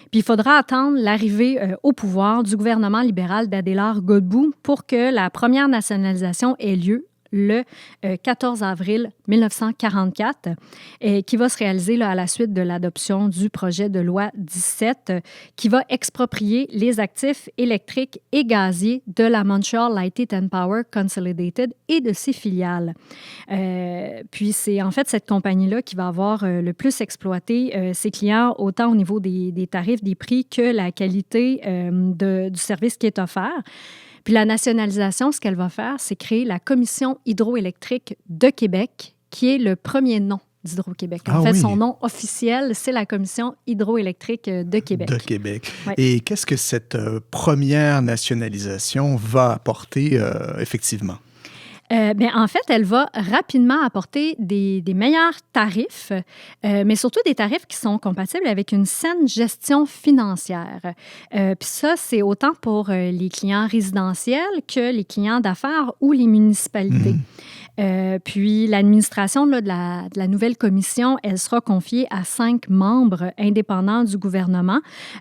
Puis il faudra attendre l'arrivée au pouvoir du gouvernement libéral d'Adélard Godbout pour que la première nationalisation ait lieu le 14 avril 1944, qui va se réaliser là, à la suite de l'adoption du projet de loi 17, qui va exproprier les actifs électriques et gaziers de la Montreal Light and Power Consolidated et de ses filiales. Puis c'est en fait cette compagnie-là qui va avoir le plus exploité ses clients, autant au niveau des tarifs, des prix, que la qualité du service qui est offert. Puis la nationalisation, ce qu'elle va faire, c'est créer la Commission hydroélectrique de Québec, qui est le premier nom d'Hydro-Québec. En fait, son nom officiel, c'est la Commission hydroélectrique de Québec. De Québec. Ouais. Et qu'est-ce que cette première nationalisation va apporter effectivement? En fait, elle va rapidement apporter des meilleurs tarifs, mais surtout des tarifs qui sont compatibles avec une saine gestion financière. Puis ça, c'est autant pour les clients résidentiels que les clients d'affaires ou les municipalités. Puis l'administration là, de la nouvelle commission, elle sera confiée à 5 membres indépendants du gouvernement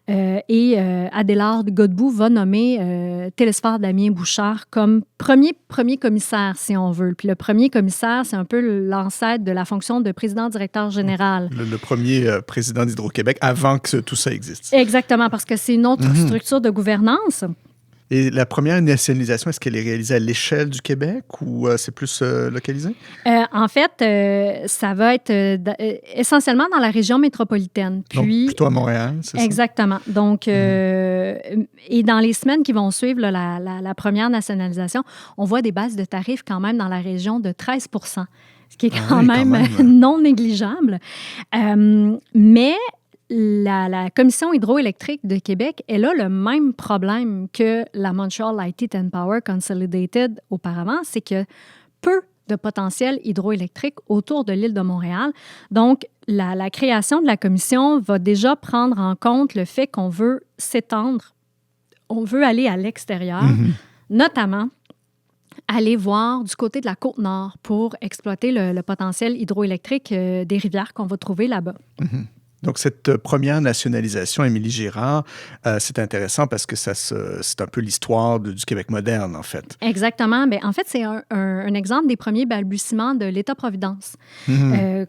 et Adélard Godbout va nommer Télésphore Damien Bouchard comme premier commissaire, si on veut. Puis le premier commissaire, c'est un peu l'ancêtre de la fonction de président-directeur général. Le premier président d'Hydro-Québec avant que tout ça existe. Exactement, parce que c'est une autre structure de gouvernance. Et la première nationalisation, est-ce qu'elle est réalisée à l'échelle du Québec ou c'est plus localisé? En fait, ça va être essentiellement dans la région métropolitaine. Puis, donc, plutôt à Montréal, c'est ça? Exactement. Donc, et dans les semaines qui vont suivre là, la première nationalisation, on voit des bases de tarifs quand même dans la région de 13 %, ce qui est quand même non négligeable. Mais la Commission hydroélectrique de Québec, elle a le même problème que la Montreal Light and Power Consolidated auparavant, c'est que peu de potentiel hydroélectrique autour de l'île de Montréal. Donc, la création de la commission va déjà prendre en compte le fait qu'on veut s'étendre, on veut aller à l'extérieur, notamment aller voir du côté de la Côte-Nord pour exploiter le potentiel hydroélectrique des rivières qu'on va trouver là-bas. Donc, cette première nationalisation, Émilie Girard, c'est intéressant parce que c'est un peu l'histoire du Québec moderne, en fait. Exactement. Bien, en fait, c'est un exemple des premiers balbutiements de l'État-providence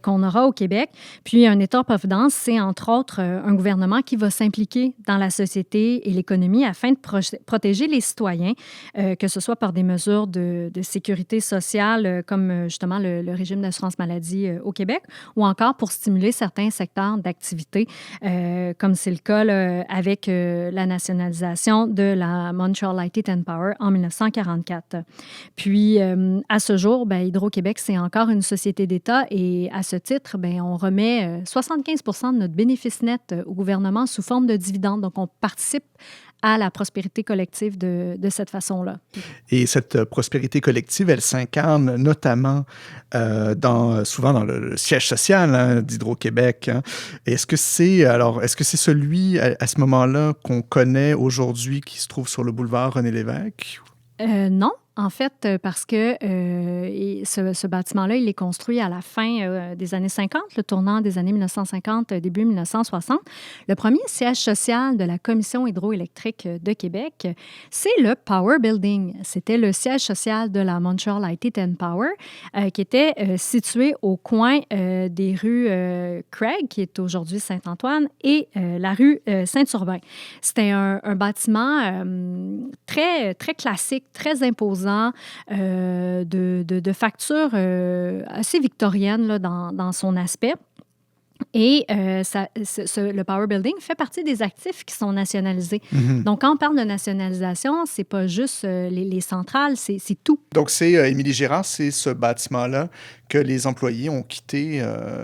qu'on aura au Québec. Puis, un État-providence, c'est entre autres un gouvernement qui va s'impliquer dans la société et l'économie afin de protéger les citoyens, que ce soit par des mesures de sécurité sociale, comme justement le régime d'assurance maladie au Québec, ou encore pour stimuler certains secteurs d'activité, comme c'est le cas là, avec la nationalisation de la Montreal Light and Power en 1944. Puis, à ce jour, Hydro-Québec, c'est encore une société d'État et à ce titre, on remet 75 % de notre bénéfice net au gouvernement sous forme de dividendes. Donc, on participe à la prospérité collective de cette façon-là. Et cette prospérité collective, elle s'incarne notamment souvent dans le siège social d'Hydro-Québec. Est-ce que c'est celui, à ce moment-là, qu'on connaît aujourd'hui, qui se trouve sur le boulevard René-Lévesque? Non. En fait, parce que ce bâtiment-là, il est construit à la fin des années 50, le tournant des années 1950, début 1960. Le premier siège social de la Commission hydroélectrique de Québec, c'est le Power Building. C'était le siège social de la Montreal Light and Power, qui était situé au coin des rues Craig, qui est aujourd'hui Saint-Antoine, et la rue Saint-Urbain. C'était un bâtiment très, très classique, très imposant, de facture assez victorienne là, dans son aspect. Et le Power Building fait partie des actifs qui sont nationalisés. Mhm. Donc, quand on parle de nationalisation, c'est pas juste les centrales, c'est tout. Donc, c'est Émilie Girard, c'est ce bâtiment-là que les employés ont quitté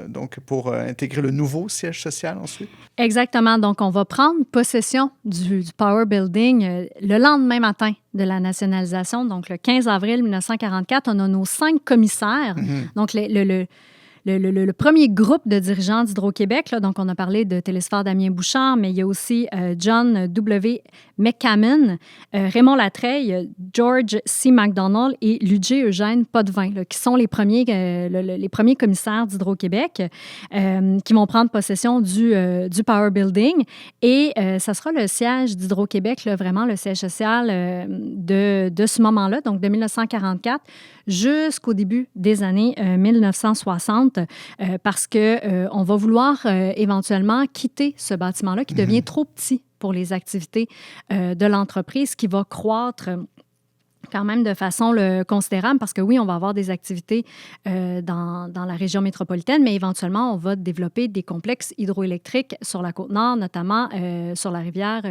donc pour intégrer le nouveau siège social ensuite? Exactement. Donc, on va prendre possession du Power Building le lendemain matin de la nationalisation. Donc, le 15 avril 1944, on a nos 5 commissaires. Mhm. Donc, le premier groupe de dirigeants d'Hydro-Québec, là, donc on a parlé de Télésphore Damien Bouchard, mais il y a aussi John W. McCammon, Raymond Latreille, George C. MacDonald et Ludger Eugène Potvin, là, qui sont les premiers commissaires d'Hydro-Québec qui vont prendre possession du Power Building. Et ça sera le siège d'Hydro-Québec, là, vraiment le siège social de ce moment-là, donc de 1944 jusqu'au début des années 1960, parce qu'on va vouloir éventuellement quitter ce bâtiment-là qui devient trop petit pour les activités de l'entreprise, qui va croître quand même de façon considérable, parce que oui, on va avoir des activités dans la région métropolitaine, mais éventuellement, on va développer des complexes hydroélectriques sur la Côte-Nord, notamment sur la rivière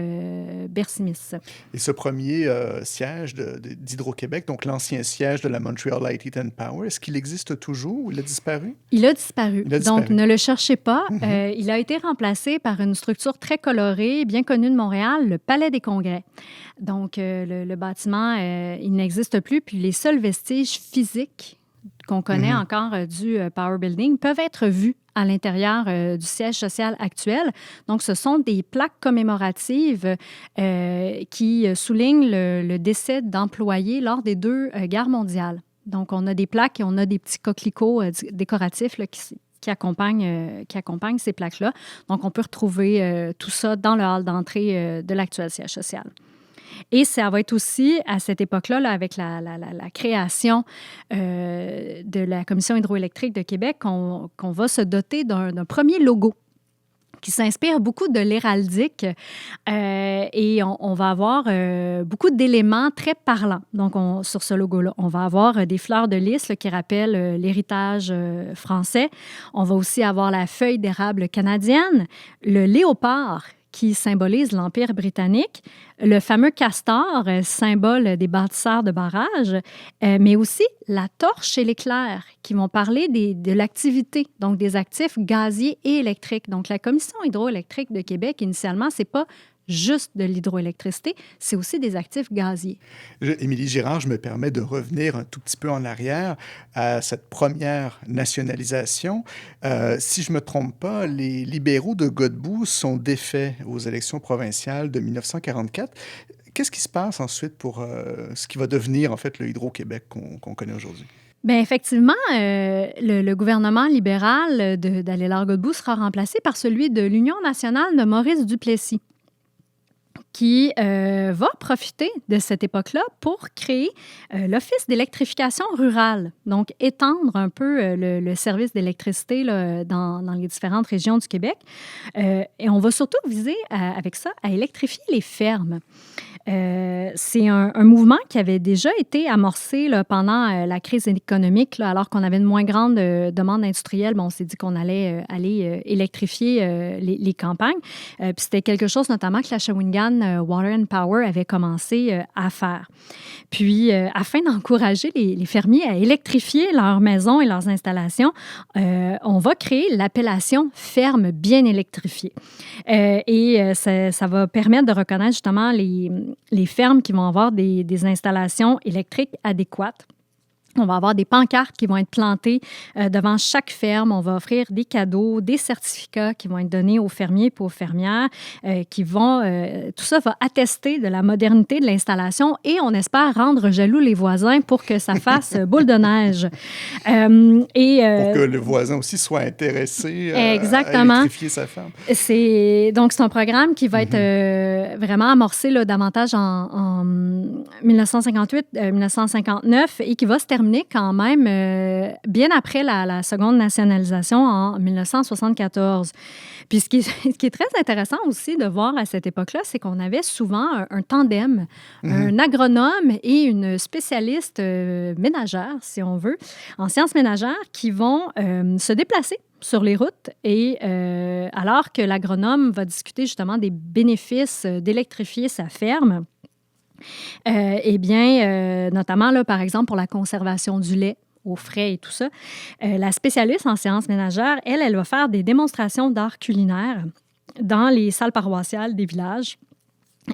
Bersimis. Et ce premier siège d'Hydro-Québec, donc l'ancien siège de la Montreal Light and Power, est-ce qu'il existe toujours ou il a disparu? Il a disparu. Donc, ne le cherchez pas. Mm-hmm. Il a été remplacé par une structure très colorée, bien connue de Montréal, le Palais des Congrès. Donc, le bâtiment, il n'existe plus. Puis, les seuls vestiges physiques qu'on connaît encore du Power Building peuvent être vus à l'intérieur du siège social actuel. Donc, ce sont des plaques commémoratives qui soulignent le décès d'employés lors des 2 guerres mondiales. Donc, on a des plaques et on a des petits coquelicots décoratifs là, qui accompagnent ces plaques-là. Donc, on peut retrouver tout ça dans le hall d'entrée de l'actuel siège social. Et ça va être aussi, à cette époque-là, là, avec la création de la Commission hydroélectrique de Québec, qu'on va se doter d'un premier logo qui s'inspire beaucoup de l'héraldique et on va avoir beaucoup d'éléments très parlants. Donc, sur ce logo-là, on va avoir des fleurs de lys là, qui rappellent l'héritage français. On va aussi avoir la feuille d'érable canadienne, le léopard qui symbolise l'Empire britannique, le fameux castor, symbole des bâtisseurs de barrages, mais aussi la torche et l'éclair, qui vont parler de l'activité, donc des actifs gaziers et électriques. Donc, la Commission hydroélectrique de Québec, initialement, c'est pas juste de l'hydroélectricité, c'est aussi des actifs gaziers. Émilie Girard, je me permets de revenir un tout petit peu en arrière à cette première nationalisation. Si je ne me trompe pas, les libéraux de Godbout sont défaits aux élections provinciales de 1944. Qu'est-ce qui se passe ensuite pour ce qui va devenir en fait le Hydro-Québec qu'on connaît aujourd'hui? Bien, effectivement, le gouvernement libéral d'Adélard Godbout sera remplacé par celui de l'Union nationale de Maurice Duplessis, qui va profiter de cette époque-là pour créer l'Office d'électrification rurale, donc étendre un peu le service d'électricité là, dans les différentes régions du Québec. Et on va surtout viser avec ça à électrifier les fermes. C'est un mouvement qui avait déjà été amorcé là, pendant la crise économique, là, alors qu'on avait une moins grande demande industrielle. Bon, on s'est dit qu'on allait aller électrifier les campagnes. Puis c'était quelque chose notamment que la Shawinigan Water and Power avait commencé à faire. Puis, afin d'encourager les fermiers à électrifier leurs maisons et leurs installations, on va créer l'appellation « ferme bien électrifiée ». Et ça va permettre de reconnaître justement les fermes qui vont avoir des installations électriques adéquates. On va avoir des pancartes qui vont être plantées devant chaque ferme. On va offrir des cadeaux, des certificats qui vont être donnés aux fermiers et aux fermières tout ça va attester de la modernité de l'installation et on espère rendre jaloux les voisins pour que ça fasse boule de neige. Pour que le voisin aussi soit intéressé à électrifier sa ferme. C'est un programme qui va être vraiment amorcé là, davantage en 1958-1959 et qui va se terminer quand même bien après la seconde nationalisation en 1974. Puis ce qui est très intéressant aussi de voir à cette époque-là, c'est qu'on avait souvent un tandem, un agronome et une spécialiste ménagère, si on veut, en sciences ménagères, qui vont se déplacer sur les routes et alors que l'agronome va discuter justement des bénéfices d'électrifier sa ferme, notamment, là, par exemple, pour la conservation du lait au frais et tout ça, la spécialiste en sciences ménagères, elle va faire des démonstrations d'art culinaire dans les salles paroissiales des villages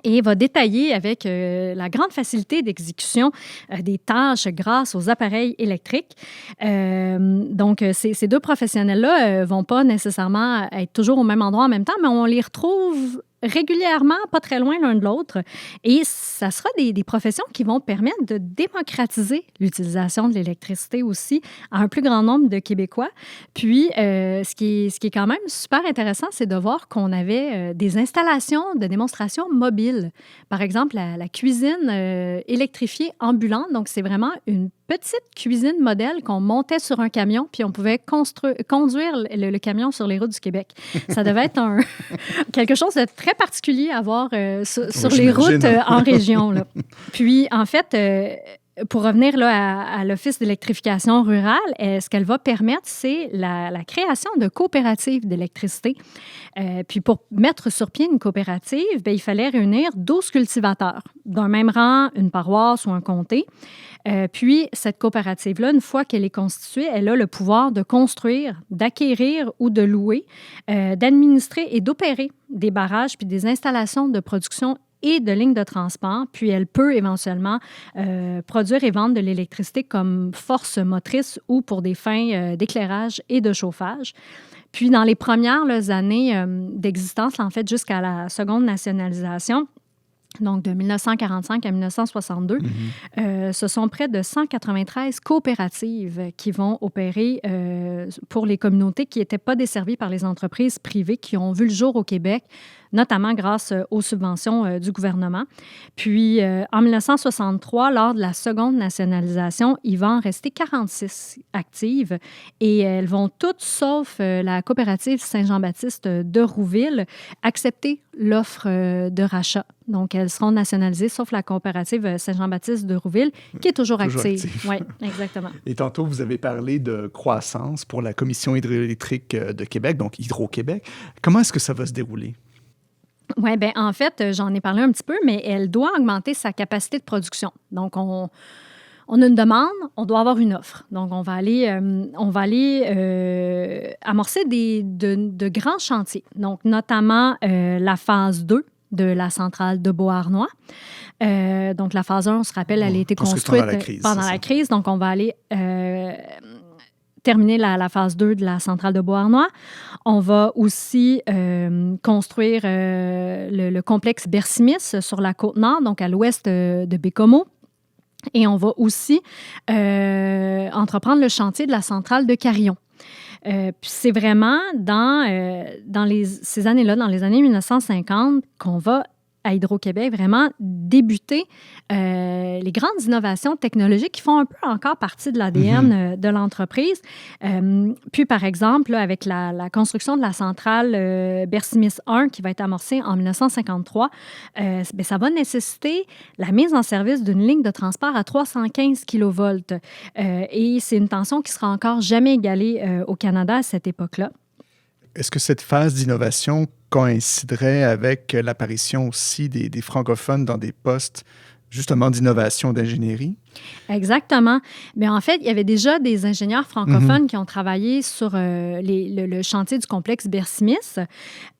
et va détailler avec la grande facilité d'exécution des tâches grâce aux appareils électriques. Donc, ces deux professionnels-là vont pas nécessairement être toujours au même endroit en même temps, mais on les retrouve régulièrement, pas très loin l'un de l'autre. Et ça sera des professions qui vont permettre de démocratiser l'utilisation de l'électricité aussi à un plus grand nombre de Québécois. Puis, ce qui est quand même super intéressant, c'est de voir qu'on avait des installations de démonstration mobiles. Par exemple, la cuisine électrifiée ambulante. Donc, c'est vraiment une petite cuisine modèle qu'on montait sur un camion, puis on pouvait conduire le camion sur les routes du Québec. Ça devait être quelque chose de très particulier à voir sur les routes en région. Là. Puis, en fait, pour revenir là, à l'Office d'électrification rurale, ce qu'elle va permettre, c'est la création de coopératives d'électricité. Puis pour mettre sur pied une coopérative, il fallait réunir 12 cultivateurs d'un même rang, une paroisse ou un comté. Puis cette coopérative-là, une fois qu'elle est constituée, elle a le pouvoir de construire, d'acquérir ou de louer, d'administrer et d'opérer des barrages puis des installations de production et de lignes de transport, puis elle peut éventuellement produire et vendre de l'électricité comme force motrice ou pour des fins d'éclairage et de chauffage. Puis, dans les premières années d'existence, en fait, jusqu'à la seconde nationalisation, donc de 1945 à 1962, ce sont près de 193 coopératives qui vont opérer pour les communautés qui n'étaient pas desservies par les entreprises privées qui ont vu le jour au Québec, notamment grâce aux subventions du gouvernement. Puis, en 1963, lors de la seconde nationalisation, il va en rester 46 actives et elles vont toutes, sauf la coopérative Saint-Jean-Baptiste de Rouville, accepter l'offre de rachat. Donc, elles seront nationalisées, sauf la coopérative Saint-Jean-Baptiste de Rouville, qui est toujours active. Oui, exactement. Et tantôt, vous avez parlé de croissance pour la Commission hydroélectrique de Québec, donc Hydro-Québec. Comment est-ce que ça va se dérouler? Oui, bien, en fait, j'en ai parlé un petit peu, mais elle doit augmenter sa capacité de production. Donc, on a une demande, on doit avoir une offre. Donc, on va aller amorcer de grands chantiers. Donc, notamment la phase 2 de la centrale de Beauharnois. Donc, la phase 1, on se rappelle, elle a été construite pendant la crise. Donc, on va aller terminer la phase 2 de la centrale de Beauharnois. On va aussi construire le complexe Bercimis sur la Côte-Nord, donc à l'ouest de Bécomo. Et on va aussi entreprendre le chantier de la centrale de Carillon. Puis c'est vraiment dans ces années-là, dans les années 1950, qu'on va, à Hydro-Québec, vraiment débuter les grandes innovations technologiques qui font un peu encore partie de l'ADN de l'entreprise. Puis, par exemple, là, avec la construction de la centrale Bercimis 1 qui va être amorcée en 1953, ça va nécessiter la mise en service d'une ligne de transport à 315 kV. Et c'est une tension qui sera encore jamais égalée au Canada à cette époque-là. Est-ce que cette phase d'innovation coïnciderait avec l'apparition aussi des francophones dans des postes justement d'innovation, d'ingénierie? Exactement. Mais en fait, il y avait déjà des ingénieurs francophones qui ont travaillé sur le chantier du complexe Bercy-Smith.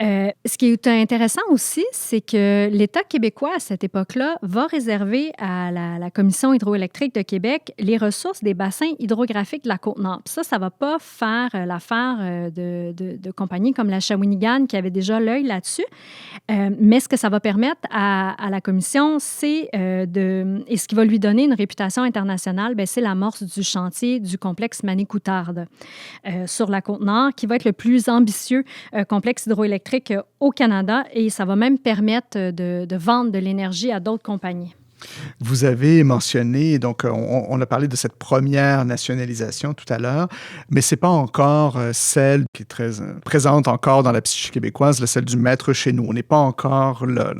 Ce qui est intéressant aussi, c'est que l'État québécois, à cette époque-là, va réserver à la Commission hydroélectrique de Québec les ressources des bassins hydrographiques de la Côte-Nord. Puis ça ne va pas faire l'affaire de compagnies comme la Shawinigan qui avait déjà l'œil là-dessus. Mais ce que ça va permettre à la Commission, c'est et ce qui va lui donner une réputation internationale, bien, c'est l'amorce du chantier du complexe Manicoutarde sur la Côte-Nord, qui va être le plus ambitieux complexe hydroélectrique au Canada, et ça va même permettre de vendre de l'énergie à d'autres compagnies. Vous avez mentionné, donc on a parlé de cette première nationalisation tout à l'heure, mais ce n'est pas encore celle qui est très présente encore dans la psyché québécoise, celle du maître chez nous. On n'est pas encore là.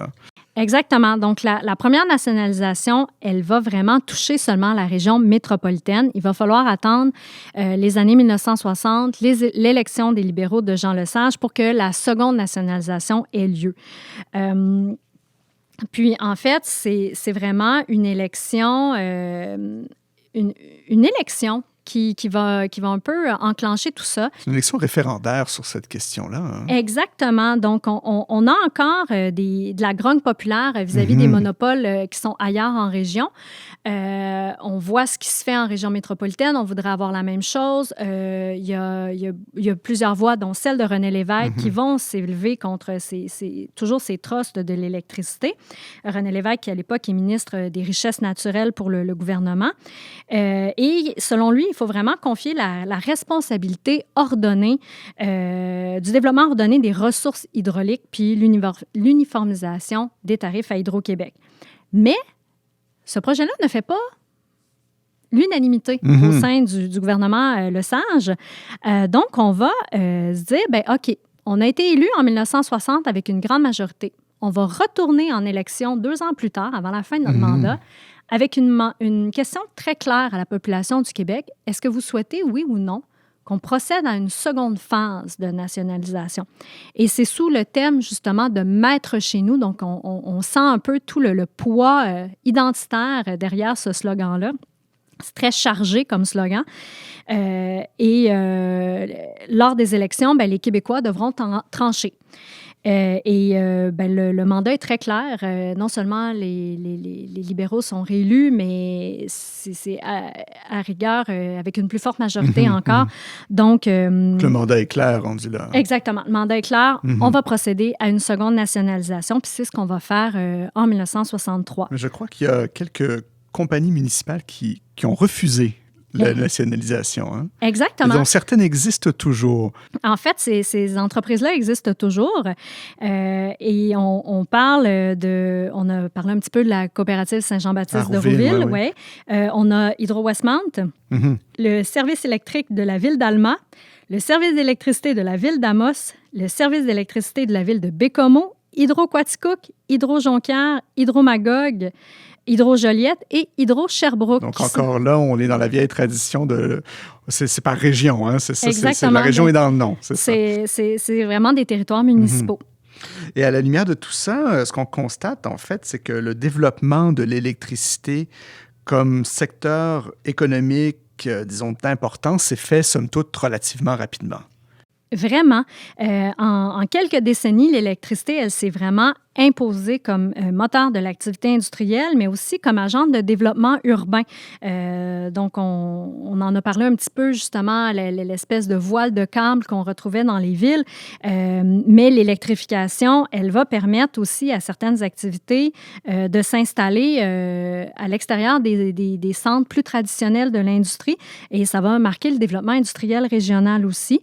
Exactement. Donc, la première nationalisation, elle va vraiment toucher seulement la région métropolitaine. Il va falloir attendre les années 1960, l'élection des libéraux de Jean Lesage pour que la seconde nationalisation ait lieu. Puis, en fait, c'est vraiment une élection, une élection qui va un peu enclencher tout ça. C'est une élection référendaire sur cette question-là. Hein? Exactement. Donc, on a encore de la grogne populaire vis-à-vis des monopoles qui sont ailleurs en région. On voit ce qui se fait en région métropolitaine. On voudrait avoir la même chose. Il y a plusieurs voix, dont celle de René Lévesque, qui vont s'élever contre toujours ces trusts de l'électricité. René Lévesque, qui à l'époque est ministre des Richesses naturelles pour le gouvernement. Et selon lui, il faut vraiment confier la responsabilité ordonnée, du développement ordonné des ressources hydrauliques puis l'uniformisation des tarifs à Hydro-Québec. Mais ce projet-là ne fait pas l'unanimité au sein du gouvernement Lesage. Donc, on va se dire, bien, OK, on a été élu en 1960 avec une grande majorité. On va retourner en élection 2 ans plus tard, avant la fin de notre mandat, avec une question très claire à la population du Québec. Est-ce que vous souhaitez, oui ou non, qu'on procède à une seconde phase de nationalisation? Et c'est sous le thème, justement, de mettre chez nous. Donc, on sent un peu tout le poids identitaire derrière ce slogan-là. C'est très chargé comme slogan. Lors des élections, bien, les Québécois devront trancher. Le mandat est très clair. Non seulement les libéraux sont réélus, mais c'est à rigueur avec une plus forte majorité encore. Donc, le mandat est clair, on dit là. Exactement. Le mandat est clair. On va procéder à une seconde nationalisation, puis c'est ce qu'on va faire en 1963. Je crois qu'il y a quelques compagnies municipales qui ont refusé la nationalisation. Hein? Exactement. Et dont certaines existent toujours. En fait, ces entreprises-là existent toujours. Et on parle on a parlé un petit peu de la coopérative Saint-Jean-Baptiste de Rouville. Ouais. On a Hydro-Westmount, le service électrique de la ville d'Alma, le service d'électricité de la ville d'Amos, le service d'électricité de la ville de Bécomo, Hydro-Quaticook, Hydro-Jonquière, Hydro-Magog, Hydro-Joliette et Hydro-Sherbrooke. Donc, encore là, on est dans la vieille tradition de... C'est par région, hein? C'est ça. Exactement. La région est dans le nom, c'est ça. C'est vraiment des territoires municipaux. Et à la lumière de tout ça, ce qu'on constate, en fait, c'est que le développement de l'électricité comme secteur économique, disons, d'importance, s'est fait, somme toute, relativement rapidement. Vraiment. En quelques décennies, l'électricité, elle s'est vraiment imposée comme moteur de l'activité industrielle, mais aussi comme agent de développement urbain. Donc, on en a parlé un petit peu, justement, l'espèce de voile de câble qu'on retrouvait dans les villes. Mais l'électrification, elle va permettre aussi à certaines activités de s'installer à l'extérieur des centres plus traditionnels de l'industrie. Et ça va marquer le développement industriel régional aussi.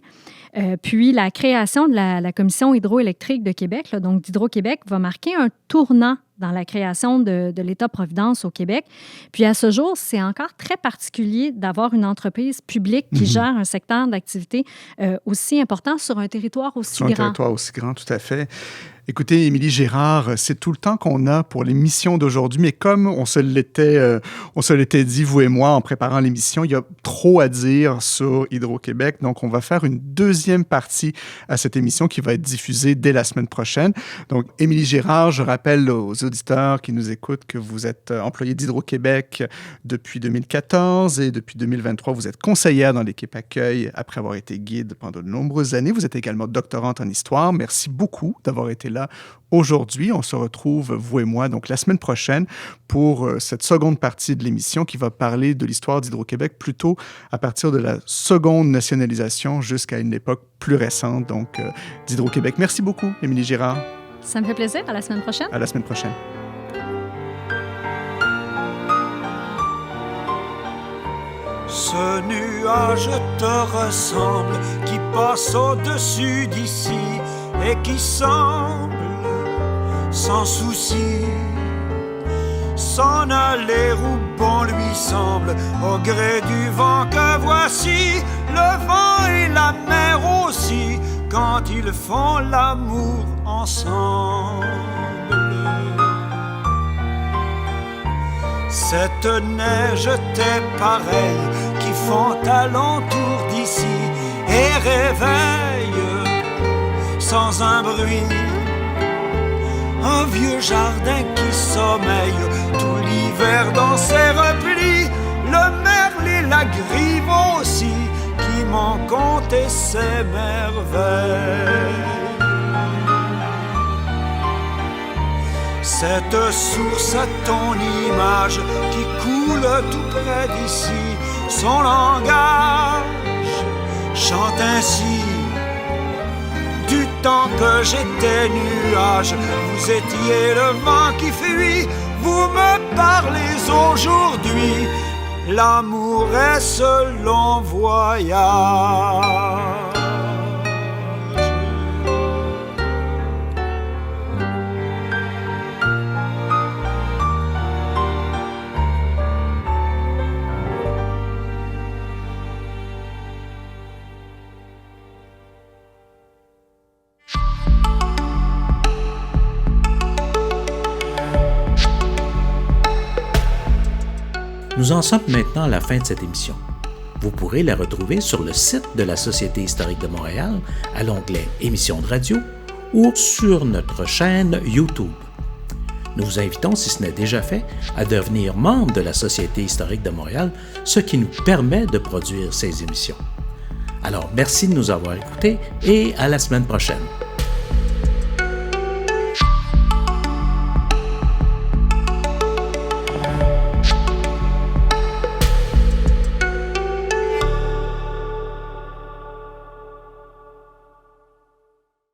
Puis la création de la Commission hydroélectrique de Québec, là, donc d'Hydro-Québec, va marquer un tournant dans la création de l'État-providence au Québec. Puis à ce jour, c'est encore très particulier d'avoir une entreprise publique qui gère un secteur d'activité aussi important sur un territoire aussi grand. Sur un territoire aussi grand, tout à fait. Écoutez, Émilie Gérard, c'est tout le temps qu'on a pour l'émission d'aujourd'hui, mais comme on se l'était dit, vous et moi, en préparant l'émission, il y a trop à dire sur Hydro-Québec, donc on va faire une deuxième partie à cette émission qui va être diffusée dès la semaine prochaine. Donc, Émilie Gérard, je rappelle aux auditeurs qui nous écoutent que vous êtes employée d'Hydro-Québec depuis 2014 et depuis 2023, vous êtes conseillère dans l'équipe accueil après avoir été guide pendant de nombreuses années. Vous êtes également doctorante en histoire. Merci beaucoup d'avoir été là aujourd'hui. On se retrouve, vous et moi, donc la semaine prochaine pour cette seconde partie de l'émission qui va parler de l'histoire d'Hydro-Québec plutôt à partir de la seconde nationalisation jusqu'à une époque plus récente donc d'Hydro-Québec. Merci beaucoup, Émilie Gérard. Ça me fait plaisir. À la semaine prochaine. À la semaine prochaine. Ce nuage te ressemble qui passe au-dessus d'ici et qui semble sans souci s'en aller où bon lui semble au gré du vent que voici, le vent et la mer aussi quand ils font l'amour ensemble. Cette neige t'est pareille qui font alentour d'ici et réveille sans un bruit un vieux jardin qui sommeille tout l'hiver dans ses replis, le merle et la grive aussi qui m'ont conté ses merveilles. Cette source à ton image qui coule tout près d'ici, son langage chante ainsi. Du temps que j'étais nuage, vous étiez le vent qui fuit, vous me parlez aujourd'hui, l'amour est ce long voyage. Nous en sommes maintenant à la fin de cette émission. Vous pourrez la retrouver sur le site de la Société historique de Montréal à l'onglet Émissions de radio ou sur notre chaîne YouTube. Nous vous invitons, si ce n'est déjà fait, à devenir membre de la Société historique de Montréal, ce qui nous permet de produire ces émissions. Alors, merci de nous avoir écoutés et à la semaine prochaine.